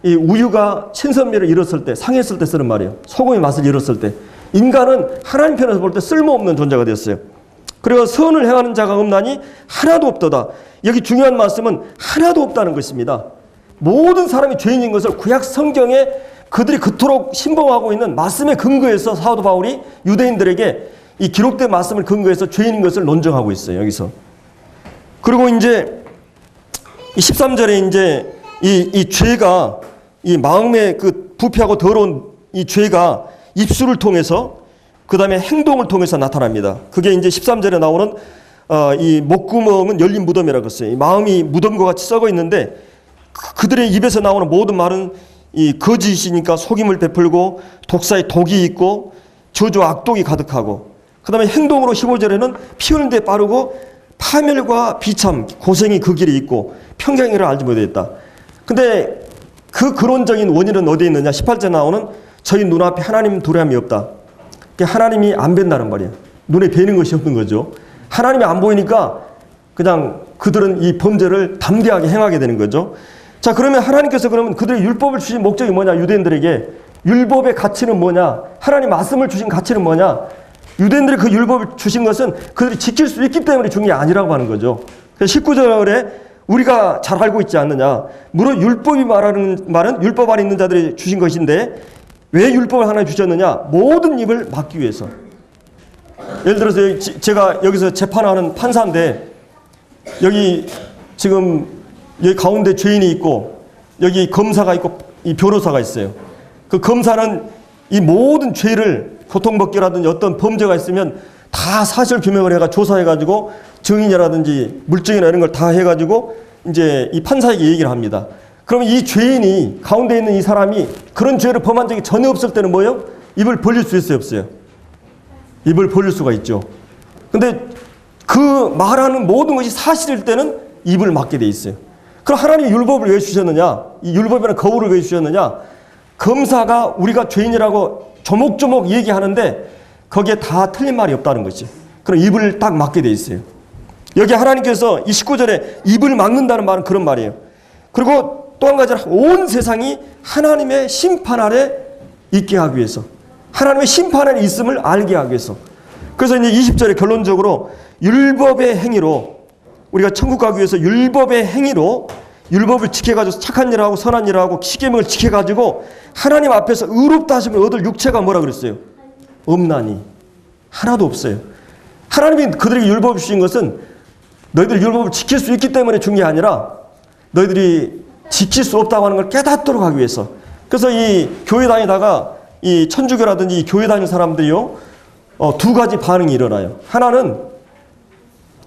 이 우유가 신선미를 잃었을 때, 상했을 때 쓰는 말이에요. 소금의 맛을 잃었을 때. 인간은 하나님 편에서 볼 때 쓸모없는 존재가 됐어요. 그리고 선을 행하는 자가 없나니 하나도 없도다. 여기 중요한 말씀은 하나도 없다는 것입니다. 모든 사람이 죄인인 것을 구약 성경에 그들이 그토록 신봉하고 있는 말씀에 근거해서 사도 바울이 유대인들에게 이 기록된 말씀을 근거해서 죄인인 것을 논증하고 있어요. 여기서. 그리고 이제 13절에 이제 이 죄가 이 마음의 그 부패하고 더러운 이 죄가 입술을 통해서 그 다음에 행동을 통해서 나타납니다. 그게 이제 13절에 나오는 이 목구멍은 열린 무덤이라고 했어요. 이 마음이 무덤과 같이 썩어 있는데 그들의 입에서 나오는 모든 말은 이 거짓이니까 속임을 베풀고 독사에 독이 있고 저주와 악독이 가득하고 그 다음에 행동으로 15절에는 피 흘리는 데 빠르고 파멸과 비참, 고생이 그 길에 있고 평강이라 알지 못했다. 근데 그 근원적인 원인은 어디에 있느냐? 18절에 나오는 저희 눈앞에 하나님 도량이 없다. 하나님이 안 뵌다는 말이에요. 눈에 뵈는 것이 없는 거죠. 하나님이 안 보이니까 그냥 그들은 이 범죄를 담대하게 행하게 되는 거죠. 자, 그러면 하나님께서 그러면 그들의 율법을 주신 목적이 뭐냐? 유대인들에게 유율법의 가치는 뭐냐? 하나님 말씀을 주신 가치는 뭐냐? 유대인들이 그 율법을 주신 것은 그들이 지킬 수 있기 때문에 준 게 아니라고 하는 거죠. 19절에 우리가 잘 알고 있지 않느냐? 물론 율법이 말하는 말은 율법 안에 있는 자들이 주신 것인데 왜 율법을 하나 주셨느냐? 모든 입을 막기 위해서. 예를 들어서 제가 여기서 재판하는 판사인데 여기 지금 여기 가운데 죄인이 있고 여기 검사가 있고 이 변호사가 있어요. 그 검사는 이 모든 죄를 고통받기라든지 어떤 범죄가 있으면 다 사실 규명을 해가 조사해가지고 증인이라든지 물증이나 이런 걸 다 해가지고 이제 이 판사에게 얘기를 합니다. 그러면 이 죄인이 가운데 있는 이 사람이 그런 죄를 범한 적이 전혀 없을 때는 뭐예요? 입을 벌릴 수 있어요, 없어요? 입을 벌릴 수가 있죠. 근데 그 말하는 모든 것이 사실일 때는 입을 막게 돼 있어요. 그럼 하나님이 율법을 왜 주셨느냐? 이 율법이라는 거울을 왜 주셨느냐? 검사가 우리가 죄인이라고 조목조목 얘기하는데 거기에 다 틀린 말이 없다는 거지. 그럼 입을 딱 막게 돼 있어요. 여기 하나님께서 이 19절에 입을 막는다는 말은 그런 말이에요. 그리고 또 한 가지는 온 세상이 하나님의 심판 아래 있게 하기 위해서, 하나님의 심판 아래 있음을 알게 하기 위해서. 그래서 이제 20절에 결론적으로 율법의 행위로 우리가 천국 가기 위해서 율법의 행위로 율법을 지켜가지고 착한 일하고 선한 일하고 십계명을 지켜가지고 하나님 앞에서 의롭다 하심을 얻을 육체가 뭐라 그랬어요? 없나니. 하나도 없어요. 하나님이 그들에게 율법을 주신 것은 너희들이 율법을 지킬 수 있기 때문에 준 게 아니라 너희들이 지킬 수 없다고 하는 걸 깨닫도록 하기 위해서. 그래서 이 교회 다니다가 이 천주교라든지 이 교회 다니는 사람들이요, 두 가지 반응이 일어나요. 하나는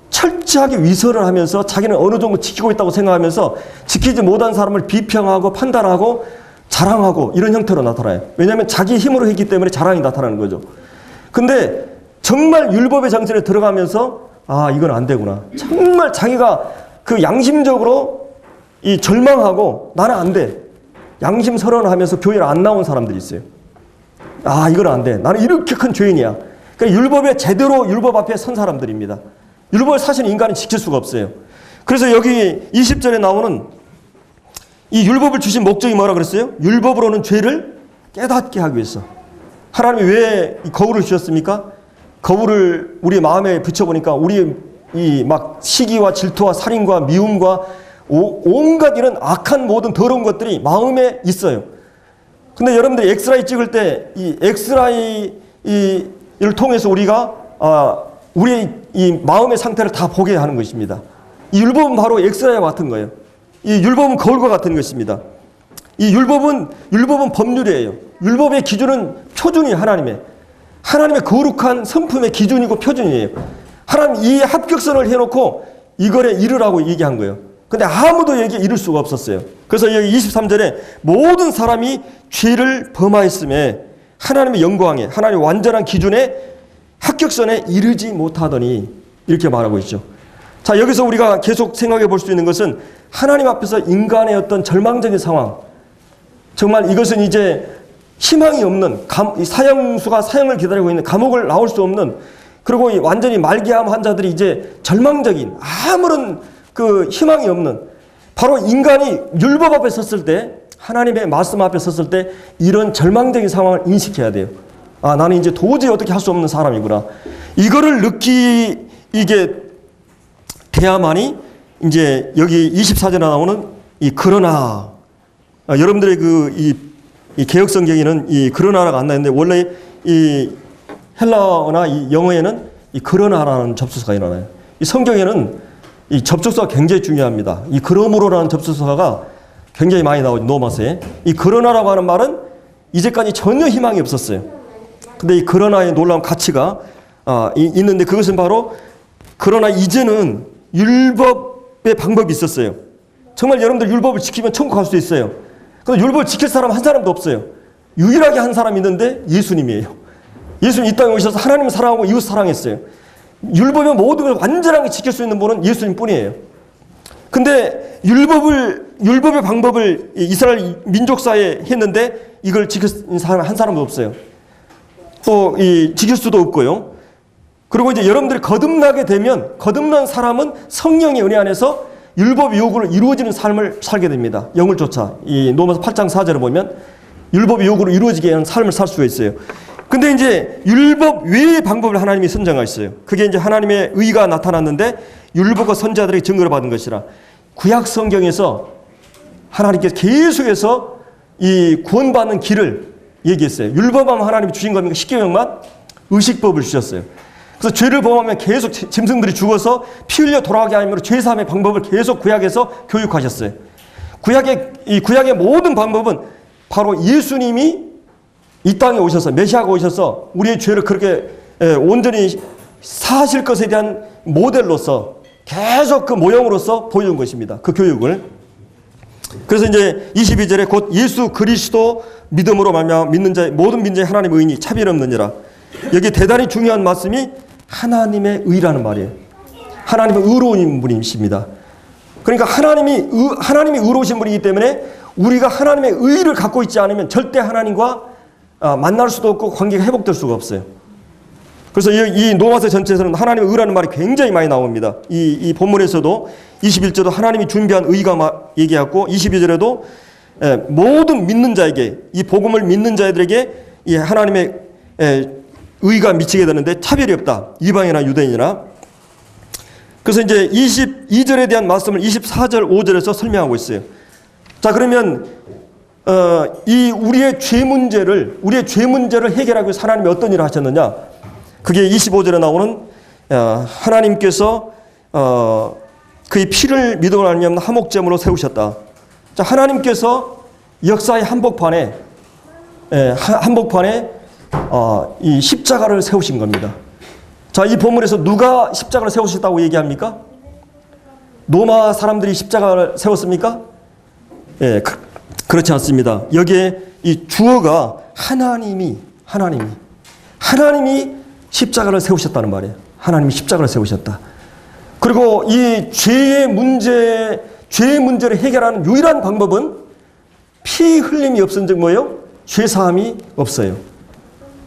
철저하게 위선을 하면서 자기는 어느 정도 지키고 있다고 생각하면서 지키지 못한 사람을 비평하고 판단하고 자랑하고 이런 형태로 나타나요. 왜냐하면 자기 힘으로 했기 때문에 자랑이 나타나는 거죠. 근데 정말 율법의 정신에 들어가면서 아, 이건 안 되구나. 정말 자기가 그 양심적으로 이 절망하고 나는 안 돼. 양심 선언하면서 교회를 안 나온 사람들이 있어요. 아, 이건 안 돼. 나는 이렇게 큰 죄인이야. 그러니까 율법에 제대로 율법 앞에 선 사람들입니다. 율법을 사실 인간은 지킬 수가 없어요. 그래서 여기 20절에 나오는 이 율법을 주신 목적이 뭐라 그랬어요? 율법으로는 죄를 깨닫게 하기 위해서. 하나님이 왜 이 거울을 주셨습니까? 거울을 우리 마음에 붙여보니까 우리 이 막 시기와 질투와 살인과 미움과 온갖 이런 악한 모든 더러운 것들이 마음에 있어요. 근데 여러분들이 엑스라이 찍을 때 이 엑스라이를 통해서 우리가 우리의 이 마음의 상태를 다 보게 하는 것입니다. 이 율법은 바로 엑스라이와 같은 거예요. 이 율법은 거울과 같은 것입니다. 이 율법은 법률이에요. 율법의 기준은 표준이 하나님의 거룩한 성품의 기준이고 표준이에요. 하나님 이 합격선을 해놓고 이거에 이르라고 얘기한 거예요. 근데 아무도 여기에 이를 수가 없었어요. 그래서 여기 23절에 모든 사람이 죄를 범하였음에 하나님의 영광에, 하나님의 완전한 기준에 합격선에 이르지 못하더니 이렇게 말하고 있죠. 자, 여기서 우리가 계속 생각해 볼 수 있는 것은 하나님 앞에서 인간의 어떤 절망적인 상황, 정말 이것은 이제 희망이 없는 사형수가 사형을 기다리고 있는 감옥을 나올 수 없는 그리고 이 완전히 말기암 환자들이 이제 절망적인 아무런 그 희망이 없는, 바로 인간이 율법 앞에 섰을 때, 하나님의 말씀 앞에 섰을 때 이런 절망적인 상황을 인식해야 돼요. 아, 나는 이제 도저히 어떻게 할 수 없는 사람이구나. 이거를 느끼게 돼야만이 이제 여기 24절에 나오는 이 그러나, 여러분들의 이 개혁 성경에는 이 그러나라가 안 나있는데, 원래 이 헬라어나 이 영어에는 이 그러나라는 접속사가 일어나요. 이 성경에는 이 접속사가 굉장히 중요합니다. 이 그러므로라는 접속사가 굉장히 많이 나오죠. 로마서에. 이 그러나라고 하는 말은 이제까지 전혀 희망이 없었어요. 근데 이 그러나의 놀라운 가치가 있는데, 그것은 바로 그러나 이제는 율법의 방법이 있었어요. 정말 여러분들 율법을 지키면 천국 갈 수 있어요. 근데 율법을 지킬 사람 한 사람도 없어요. 유일하게 한 사람이 있는데 예수님이에요. 예수님 이 땅에 오셔서 하나님을 사랑하고 이웃 사랑했어요. 율법의 모든 걸 완전하게 지킬 수 있는 분은 예수님 뿐이에요. 근데 율법의 방법을 이스라엘 민족사에 했는데 이걸 지킬 사람 한 사람도 없어요. 또 지킬 수도 없고요. 그리고 이제 여러분들이 거듭나게 되면, 거듭난 사람은 성령의 은혜 안에서 율법 요구로 이루어지는 삶을 살게 됩니다. 영을 쫓아. 이 로마서 8장 4절을 보면 율법 요구로 이루어지게 하는 삶을 살 수가 있어요. 근데 이제 율법 외의 방법을 하나님이 선정하셨어요. 그게 이제 하나님의 의가 나타났는데 율법과 선지자들에게 증거를 받은 것이라. 구약 성경에서 하나님께서 계속해서 이 구원받는 길을 얘기했어요. 율법하면 하나님이 주신 겁니까? 십계명만? 의식법을 주셨어요. 그래서 죄를 범하면 계속 짐승들이 죽어서 피 흘려 돌아가게 하므로 죄사함의 방법을 계속 구약에서 교육하셨어요. 구약의 모든 방법은 바로 예수님이 이 땅에 오셔서, 메시아가 오셔서 우리의 죄를 그렇게 온전히 사실 것에 대한 모델로서 계속 그 모형으로서 보여준 것입니다. 그 교육을. 그래서 이제 22절에 곧 예수 그리스도 믿음으로 말미암아 믿는 자의 모든 민족의 하나님의 의인이 차별 없느니라. 여기 대단히 중요한 말씀이 하나님의 의라는 말이에요. 하나님의 의로운 분이십니다. 그러니까 하나님이 의로우신 분이기 때문에 우리가 하나님의 의를 갖고 있지 않으면 절대 하나님과 만날 수도 없고 관계가 회복될 수가 없어요. 그래서 이 로마서 전체에서는 하나님의 의라는 말이 굉장히 많이 나옵니다. 이 본문에서도 21절도 하나님이 준비한 의가 얘기하고, 22절에도 모든 믿는 자에게, 이 복음을 믿는 자들에게 이 하나님의 의가 미치게 되는데 차별이 없다. 이방이나 유대인이나. 그래서 이제 22절에 대한 말씀을 24절, 5절에서 설명하고 있어요. 자, 그러면 우리의 죄 문제를 해결하기 위해서 하나님이 어떤 일을 하셨느냐? 그게 25절에 나오는 하나님께서 그의 피를 믿음으로 말미암아 화목제물로 세우셨다. 자, 하나님께서 역사의 한복판에 이 십자가를 세우신 겁니다. 자, 이 본문에서 누가 십자가를 세우셨다고 얘기합니까? 로마 사람들이 십자가를 세웠습니까? 예, 그렇지 않습니다. 여기에 이 주어가 하나님이 십자가를 세우셨다는 말이에요. 하나님이 십자가를 세우셨다. 그리고 이 죄의 문제를 해결하는 유일한 방법은 피 흘림이 없은즉 뭐예요? 죄 사함이 없어요.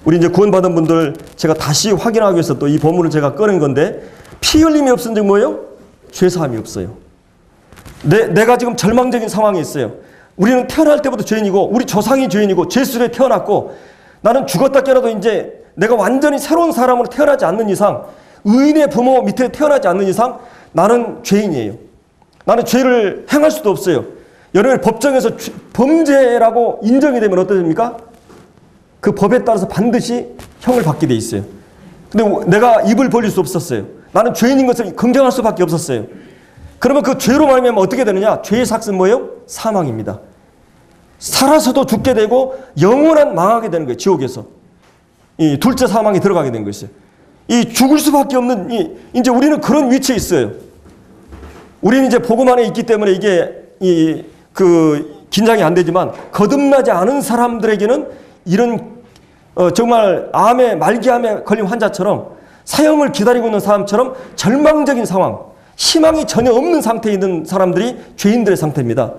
우리 이제 구원받은 분들 제가 다시 확인하기 위해서 또 이 본문을 제가 꺼낸 건데, 피 흘림이 없은즉 뭐예요? 죄 사함이 없어요. 내가 지금 절망적인 상황에 있어요. 우리는 태어날 때부터 죄인이고 우리 조상이 죄인이고 죄 속에 태어났고, 나는 죽었다 깨어나도 이제 내가 완전히 새로운 사람으로 태어나지 않는 이상, 의인의 부모 밑에 태어나지 않는 이상 나는 죄인이에요. 나는 죄를 행할 수도 없어요. 여러분, 법정에서 범죄라고 인정이 되면 어떻습니까? 그 법에 따라서 반드시 형을 받게 돼 있어요. 근데 내가 입을 벌릴 수 없었어요. 나는 죄인인 것을 긍정할 수밖에 없었어요. 그러면 그 죄로 말미암아 어떻게 되느냐? 죄의 삭은 뭐예요? 사망입니다. 살아서도 죽게 되고 영원한 망하게 되는 거예요. 지옥에서. 이 둘째 사망에 들어가게 된 것이에요. 이 죽을 수밖에 없는 이제 우리는 그런 위치에 있어요. 우리는 이제 복음 안에 있기 때문에 이게 긴장이 안 되지만, 거듭나지 않은 사람들에게는 이런 정말 말기암에 걸린 환자처럼, 사형을 기다리고 있는 사람처럼 절망적인 상황, 희망이 전혀 없는 상태에 있는 사람들이 죄인들의 상태입니다.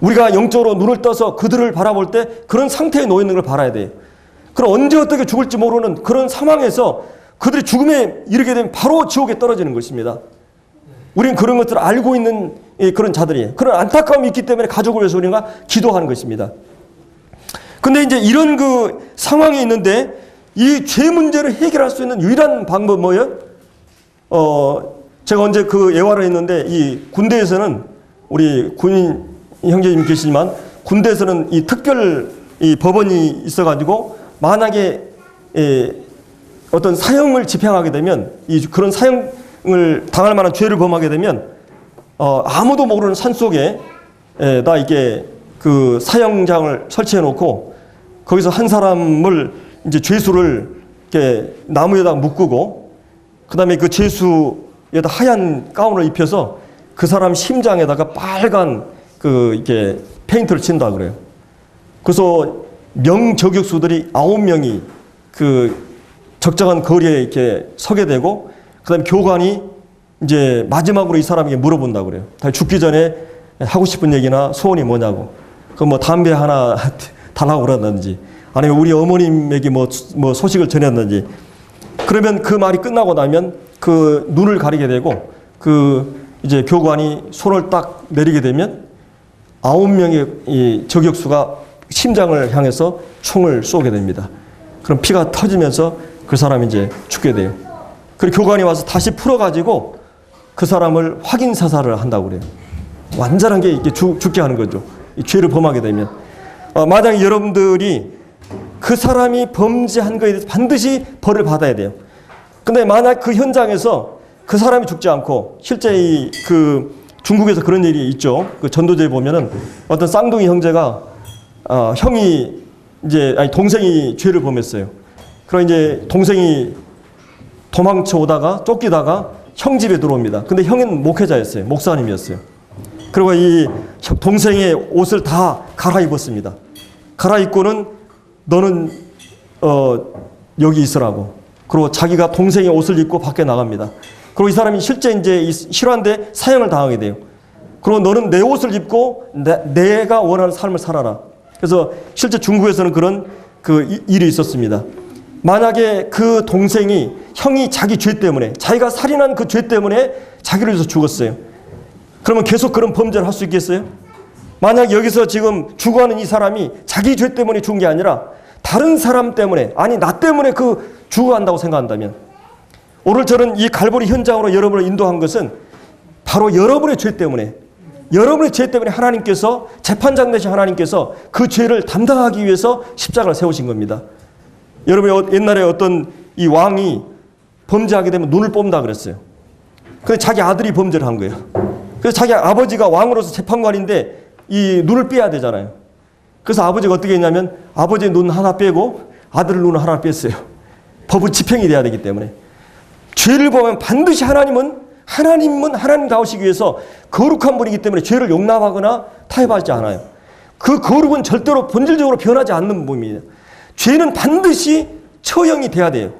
우리가 영적으로 눈을 떠서 그들을 바라볼 때 그런 상태에 놓여 있는 걸 바라야 돼요. 그럼 언제 어떻게 죽을지 모르는 그런 상황에서 그들이 죽음에 이르게 되면 바로 지옥에 떨어지는 것입니다. 우리는 그런 것들을 알고 있는 그런 자들이에요. 그런 안타까움이 있기 때문에 가족을 위해서 우리가 기도하는 것입니다. 근데 이제 이런 그 상황이 있는데 이 죄 문제를 해결할 수 있는 유일한 방법은 뭐예요? 제가 언제 그 예화를 했는데 이 군대에서는 우리 군인 형제님 계시지만 군대에서는 이 특별 이 법원이 있어가지고 만약에 어떤 사형을 집행하게 되면 그런 사형을 당할 만한 죄를 범하게 되면 아무도 모르는 산 속에 다 이게 그 사형장을 설치해 놓고 거기서 한 사람을 이제 죄수를 이렇게 나무에다 묶고 그다음에 그 죄수에다 하얀 가운을 입혀서 그 사람 심장에다가 빨간 그 이렇게 페인트를 친다 그래요. 그래서 명저격수들이 9명이 그 적정한 거리에 이렇게 서게 되고 그다음에 교관이 이제 마지막으로 이 사람에게 물어본다 그래요. 다 죽기 전에 하고 싶은 얘기나 소원이 뭐냐고. 그 뭐 담배 하나 달라고 그러든지 아니면 우리 어머님에게 뭐 소식을 전했는지. 그러면 그 말이 끝나고 나면 그 눈을 가리게 되고 그 이제 교관이 손을 딱 내리게 되면 9명의 이 저격수가 심장을 향해서 총을 쏘게 됩니다. 그럼 피가 터지면서 그 사람이 이제 죽게 돼요. 그리고 교관이 와서 다시 풀어가지고 그 사람을 확인 사살을 한다고 그래요. 완전한 게 이렇게 죽게 하는 거죠. 이 죄를 범하게 되면. 만약에 여러분들이 그 사람이 범죄한 거에 대해서 반드시 벌을 받아야 돼요. 근데 만약 그 현장에서 그 사람이 죽지 않고 실제 그 중국에서 그런 일이 있죠. 그 전도제에 보면은 어떤 쌍둥이 형제가 형이 이제 동생이 죄를 범했어요. 그럼 이제 동생이 도망쳐 오다가 쫓기다가 형 집에 들어옵니다. 근데 형은 목회자였어요. 목사님이었어요. 그리고 이 동생의 옷을 다 갈아입었습니다. 갈아입고는 너는 여기 있으라고. 그리고 자기가 동생의 옷을 입고 밖에 나갑니다. 그리고 이 사람이 실제 이제 실화인데 사형을 당하게 돼요. 그리고 너는 내 옷을 입고 내가 원하는 삶을 살아라. 그래서 실제 중국에서는 그런 그 일이 있었습니다. 만약에 그 동생이 형이 자기 죄 때문에 자기가 살인한 그 죄 때문에 자기를 위해서 죽었어요. 그러면 계속 그런 범죄를 할 수 있겠어요? 만약 여기서 지금 죽어가는 이 사람이 자기 죄 때문에 죽은 게 아니라 다른 사람 때문에 아니 나 때문에 그 죽어간다고 생각한다면 오늘 저는 이 갈보리 현장으로 여러분을 인도한 것은 바로 여러분의 죄 때문에 하나님께서 재판장 되신 하나님께서 그 죄를 담당하기 위해서 십자가를 세우신 겁니다. 여러분 옛날에 어떤 이 왕이 범죄하게 되면 눈을 뽑는다 그랬어요. 근데 자기 아들이 범죄를 한 거예요. 그래서 자기 아버지가 왕으로서 재판관인데 이 눈을 빼야 되잖아요. 그래서 아버지가 어떻게 했냐면 아버지의 눈 하나 빼고 아들 눈을 하나 뺐어요. 법은 집행이 돼야 되기 때문에. 죄를 보면 반드시 하나님은 하나님다우시기 위해서 거룩한 분이기 때문에 죄를 용납하거나 타협하지 않아요. 그 거룩은 절대로 본질적으로 변하지 않는 분입니다. 죄는 반드시 처형이 돼야 돼요.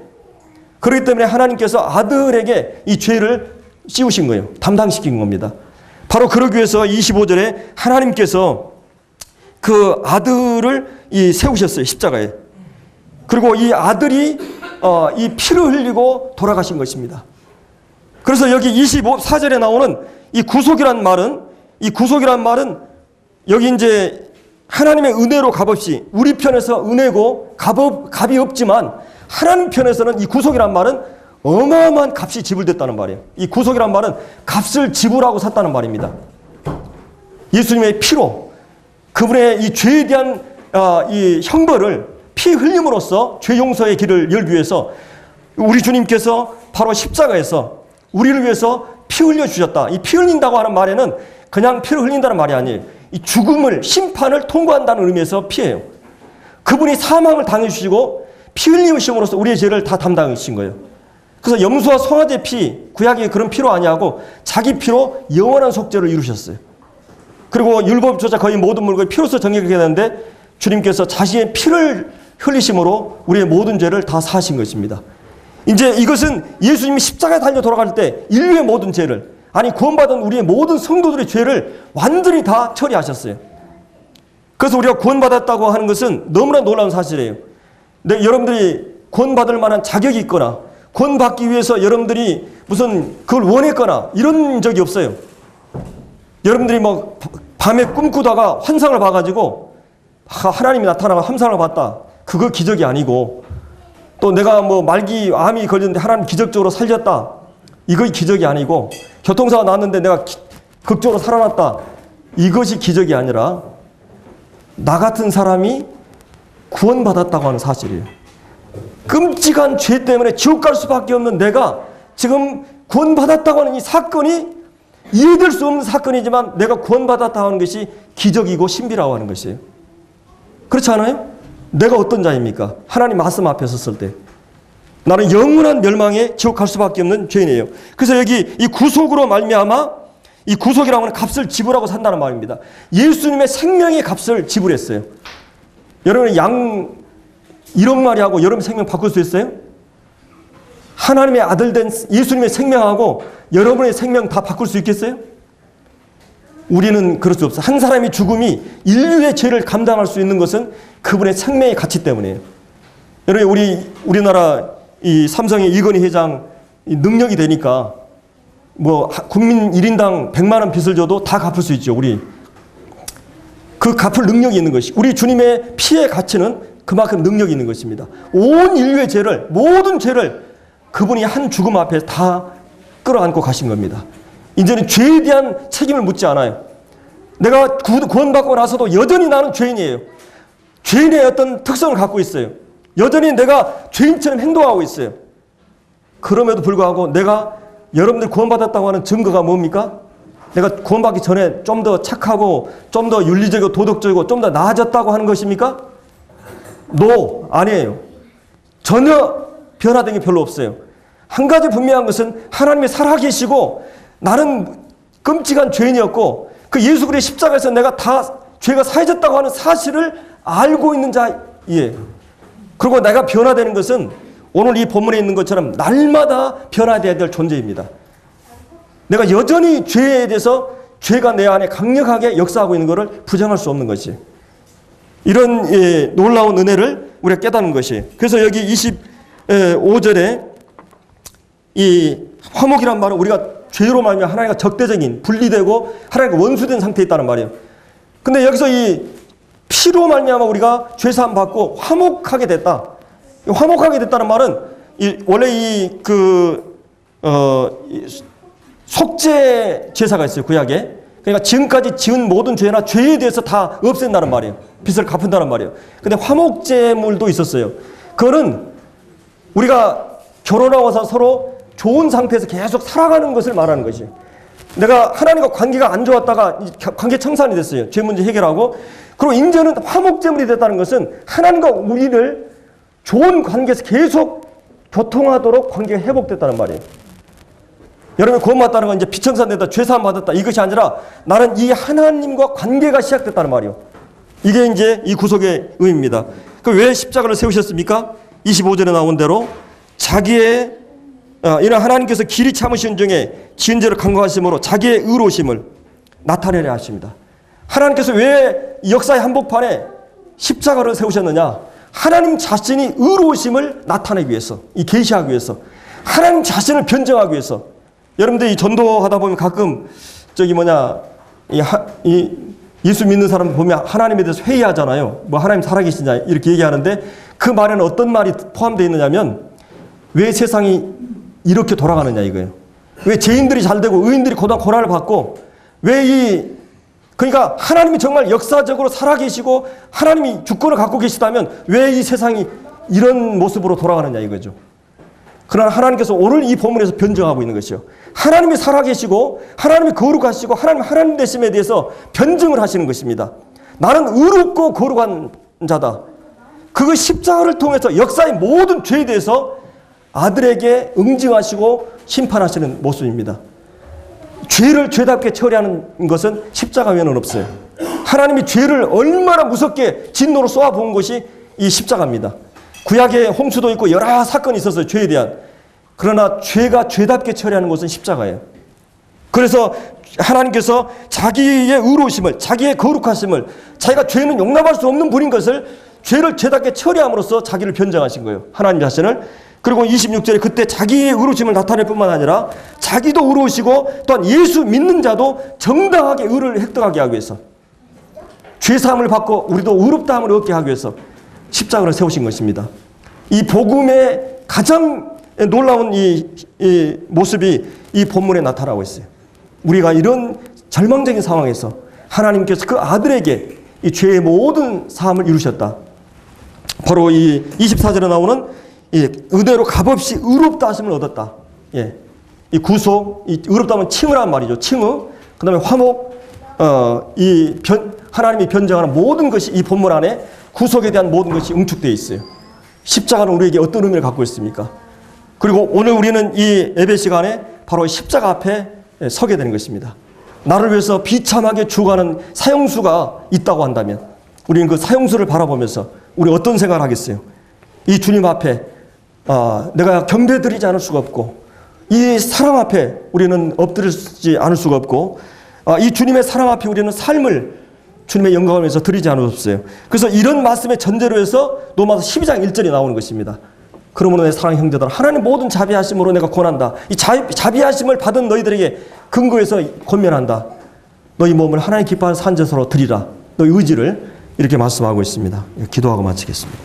그렇기 때문에 하나님께서 아들에게 이 죄를 씌우신 거예요. 담당시킨 겁니다. 바로 그러기 위해서 25절에 하나님께서 그 아들을 세우셨어요. 십자가에. 그리고 이 아들이 이 피를 흘리고 돌아가신 것입니다. 그래서 여기 24절에 나오는 이 구속이란 말은 여기 이제 하나님의 은혜로 값없이 우리 편에서 은혜고 값이 없지만 하나님 편에서는 이 구속이란 말은 어마어마한 값이 지불됐다는 말이에요. 이 구속이란 말은 값을 지불하고 샀다는 말입니다. 예수님의 피로 그분의 이 죄에 대한 이 형벌을 피 흘림으로써 죄 용서의 길을 열기 위해서 우리 주님께서 바로 십자가에서 우리를 위해서 피 흘려 주셨다. 이 피 흘린다고 하는 말에는 그냥 피를 흘린다는 말이 아니에요. 이 죽음을 심판을 통과한다는 의미에서 피해요. 그분이 사망을 당해주시고 피 흘리심으로써 우리의 죄를 다 담당하신 거예요. 그래서 염소와 송아지 피, 구약이 그런 피로 아니하고 자기 피로 영원한 속죄를 이루셨어요. 그리고 율법조차 거의 모든 물건이 피로서 정결하게 되는데 주님께서 자신의 피를 흘리심으로 우리의 모든 죄를 다 사하신 것입니다. 이제 이것은 예수님이 십자가에 달려 돌아갈 때 인류의 모든 죄를 구원받은 우리의 모든 성도들의 죄를 완전히 다 처리하셨어요. 그래서 우리가 구원받았다고 하는 것은 너무나 놀라운 사실이에요. 여러분들이 구원받을 만한 자격이 있거나 구원받기 위해서 여러분들이 무슨 그걸 원했거나 이런 적이 없어요. 여러분들이 뭐 밤에 꿈꾸다가 환상을 봐가지고 하나님이 나타나고 환상을 봤다. 그거 기적이 아니고, 또 내가 뭐 말기 암이 걸렸는데 하나님 기적적으로 살렸다. 이거 기적이 아니고, 교통사가 났는데 내가 극적으로 살아났다. 이것이 기적이 아니라 나 같은 사람이 구원받았다고 하는 사실이에요. 끔찍한 죄 때문에 지옥 갈 수밖에 없는 내가 지금 구원받았다고 하는 이 사건이 이해될 수 없는 사건이지만 내가 구원받았다고 하는 것이 기적이고 신비라고 하는 것이에요. 그렇지 않아요? 내가 어떤 자입니까? 하나님 말씀 앞에 섰을 때 나는 영원한 멸망에 지옥 갈 수밖에 없는 죄인이에요. 그래서 여기 이 구속으로 말미암아, 이 구속이라고 하는 값을 지불하고 산다는 말입니다. 예수님의 생명의 값을 지불했어요. 여러분이 양 1억 마리하고 여러분 생명 바꿀 수 있어요? 하나님의 아들 된 예수님의 생명하고 여러분의 생명 다 바꿀 수 있겠어요? 우리는 그럴 수 없어요. 한 사람의 죽음이 인류의 죄를 감당할 수 있는 것은 그분의 생명의 가치 때문이에요. 여러분, 우리나라 이 삼성의 이건희 회장 능력이 되니까 뭐 국민 1인당 100만 원 빚을 줘도 다 갚을 수 있죠. 우리 그 갚을 능력이 있는 것이, 우리 주님의 피의 가치는 그만큼 능력이 있는 것입니다. 온 인류의 죄를, 모든 죄를 그분이 한 죽음 앞에 다 끌어안고 가신 겁니다. 이제는 죄에 대한 책임을 묻지 않아요. 내가 구원받고 나서도 여전히 나는 죄인이에요. 죄인의 어떤 특성을 갖고 있어요. 여전히 내가 죄인처럼 행동하고 있어요. 그럼에도 불구하고 내가 여러분들 구원받았다고 하는 증거가 뭡니까? 내가 구원받기 전에 좀 더 착하고 좀 더 윤리적이고 도덕적이고 좀 더 나아졌다고 하는 것입니까? 아니에요. 전혀 변화된 게 별로 없어요. 한 가지 분명한 것은 하나님이 살아계시고 나는 끔찍한 죄인이었고 그 예수 그리스도의 십자가에서 내가 다 죄가 사해졌다고 하는 사실을 알고 있는 자예요. 그리고 내가 변화되는 것은 오늘 이 본문에 있는 것처럼 날마다 변화되어야 될 존재입니다. 내가 여전히 죄에 대해서 죄가 내 안에 강력하게 역사하고 있는 것을 부정할 수 없는 것이에요. 이런 놀라운 은혜를 우리가 깨닫는 것이에요. 그래서 여기 25절에 이 화목이란 말은 우리가 죄로 말미암아 하나님과 적대적인, 분리되고 하나님과 원수된 상태에 있다는 말이에요. 근데 여기서 이 피로 말미암아 우리가 죄사함 받고 화목하게 됐다. 화목하게 됐다는 말은 원래 속죄 제사가 있어요, 구약에. 그러니까 지금까지 지은 모든 죄나 죄에 대해서 다 없앤다는 말이에요. 빚을 갚은다는 말이에요. 근데 화목제물도 있었어요. 그거는 우리가 결혼하고 나서 서로 좋은 상태에서 계속 살아가는 것을 말하는 것이에요. 내가 하나님과 관계가 안 좋았다가 관계 청산이 됐어요. 죄 문제 해결하고. 그리고 이제는 화목제물이 됐다는 것은 하나님과 우리를 좋은 관계에서 계속 교통하도록 관계가 회복됐다는 말이에요. 여러분, 구원받았다는 건 이제 피청산됐다, 죄사함 받았다, 이것이 아니라 나는 이 하나님과 관계가 시작됐다는 말이에요. 이게 이제 이 구속의 의미입니다. 그럼 왜 십자가를 세우셨습니까? 25절에 나온 대로 자기의 이는 하나님께서 길이 참으신 중에 지은 죄를 간과하심으로 자기의 의로우심을 나타내려 하십니다. 하나님께서 왜 역사의 한복판에 십자가를 세우셨느냐? 하나님 자신이 의로우심을 나타내기 위해서, 이 계시하기 위해서, 하나님 자신을 변증하기 위해서. 여러분들 이 전도하다 보면 가끔 예수 믿는 사람 보면 하나님에 대해서 회의하잖아요. 뭐 하나님 살아계시냐 이렇게 얘기하는데 그 말에는 어떤 말이 포함되어 있느냐면 왜 세상이 이렇게 돌아가느냐 이거예요. 왜 죄인들이 잘 되고 의인들이 고난을 받고 그러니까 하나님이 정말 역사적으로 살아계시고 하나님이 주권을 갖고 계시다면 왜 이 세상이 이런 모습으로 돌아가느냐 이거죠. 그러나 하나님께서 오늘 이 본문에서 변증하고 있는 것이요. 하나님이 살아계시고 하나님이 거룩하시고 하나님 되심에 대해서 변증을 하시는 것입니다. 나는 의롭고 거룩한 자다. 그거 십자가를 통해서 역사의 모든 죄에 대해서 아들에게 응징하시고 심판하시는 모습입니다. 죄를 죄답게 처리하는 것은 십자가 외에는 없어요. 하나님이 죄를 얼마나 무섭게 진노로 쏘아본 것이 이 십자가입니다. 구약에 홍수도 있고 여러 사건이 있었어요. 죄에 대한. 그러나 죄가 죄답게 처리하는 것은 십자가예요. 그래서 하나님께서 자기의 의로우심을, 자기의 거룩하심을, 자기가 죄는 용납할 수 없는 분인 것을 죄를 죄답게 처리함으로써 자기를 변증하신 거예요. 하나님 자신을. 그리고 26절에 그때 자기의 의로우심을 나타낼 뿐만 아니라 자기도 의로우시고 또한 예수 믿는 자도 정당하게 의를 획득하게 하기 위해서, 죄사함을 받고 우리도 의롭다함을 얻게 하기 위해서 십자가를 세우신 것입니다. 이 복음의 가장 놀라운 이 모습이 이 본문에 나타나고 있어요. 우리가 이런 절망적인 상황에서 하나님께서 그 아들에게 이 죄의 모든 사함을 이루셨다. 바로 이 24절에 나오는 이 은혜로 값없이 의롭다 하심을 얻었다. 예. 이 구속, 이 의롭다면 칭의란 말이죠. 칭의. 그 다음에 화목, 하나님이 변정하는 모든 것이 이 본문 안에 구속에 대한 모든 것이 응축되어 있어요. 십자가는 우리에게 어떤 의미를 갖고 있습니까? 그리고 오늘 우리는 이 예배 시간에 바로 십자가 앞에 서게 되는 것입니다. 나를 위해서 비참하게 죽어가는 사형수가 있다고 한다면 우리는 그 사형수를 바라보면서 우리 어떤 생각을 하겠어요? 이 주님 앞에 내가 경배드리지 않을 수가 없고, 이 사랑 앞에 우리는 엎드리지 않을 수가 없고, 이 주님의 사랑 앞에 우리는 삶을 주님의 영광을 위해서 드리지 않을 수 없어요. 그래서 이런 말씀의 전제로 해서 로마서 12장 1절이 나오는 것입니다. 그러므로 내 사랑 형제들, 하나님 모든 자비하심으로 내가 권한다. 이 자비하심을 받은 너희들에게 근거해서 권면한다. 너희 몸을 하나님 기뻐하는 산제사로 드리라. 너희 의지를, 이렇게 말씀하고 있습니다. 기도하고 마치겠습니다.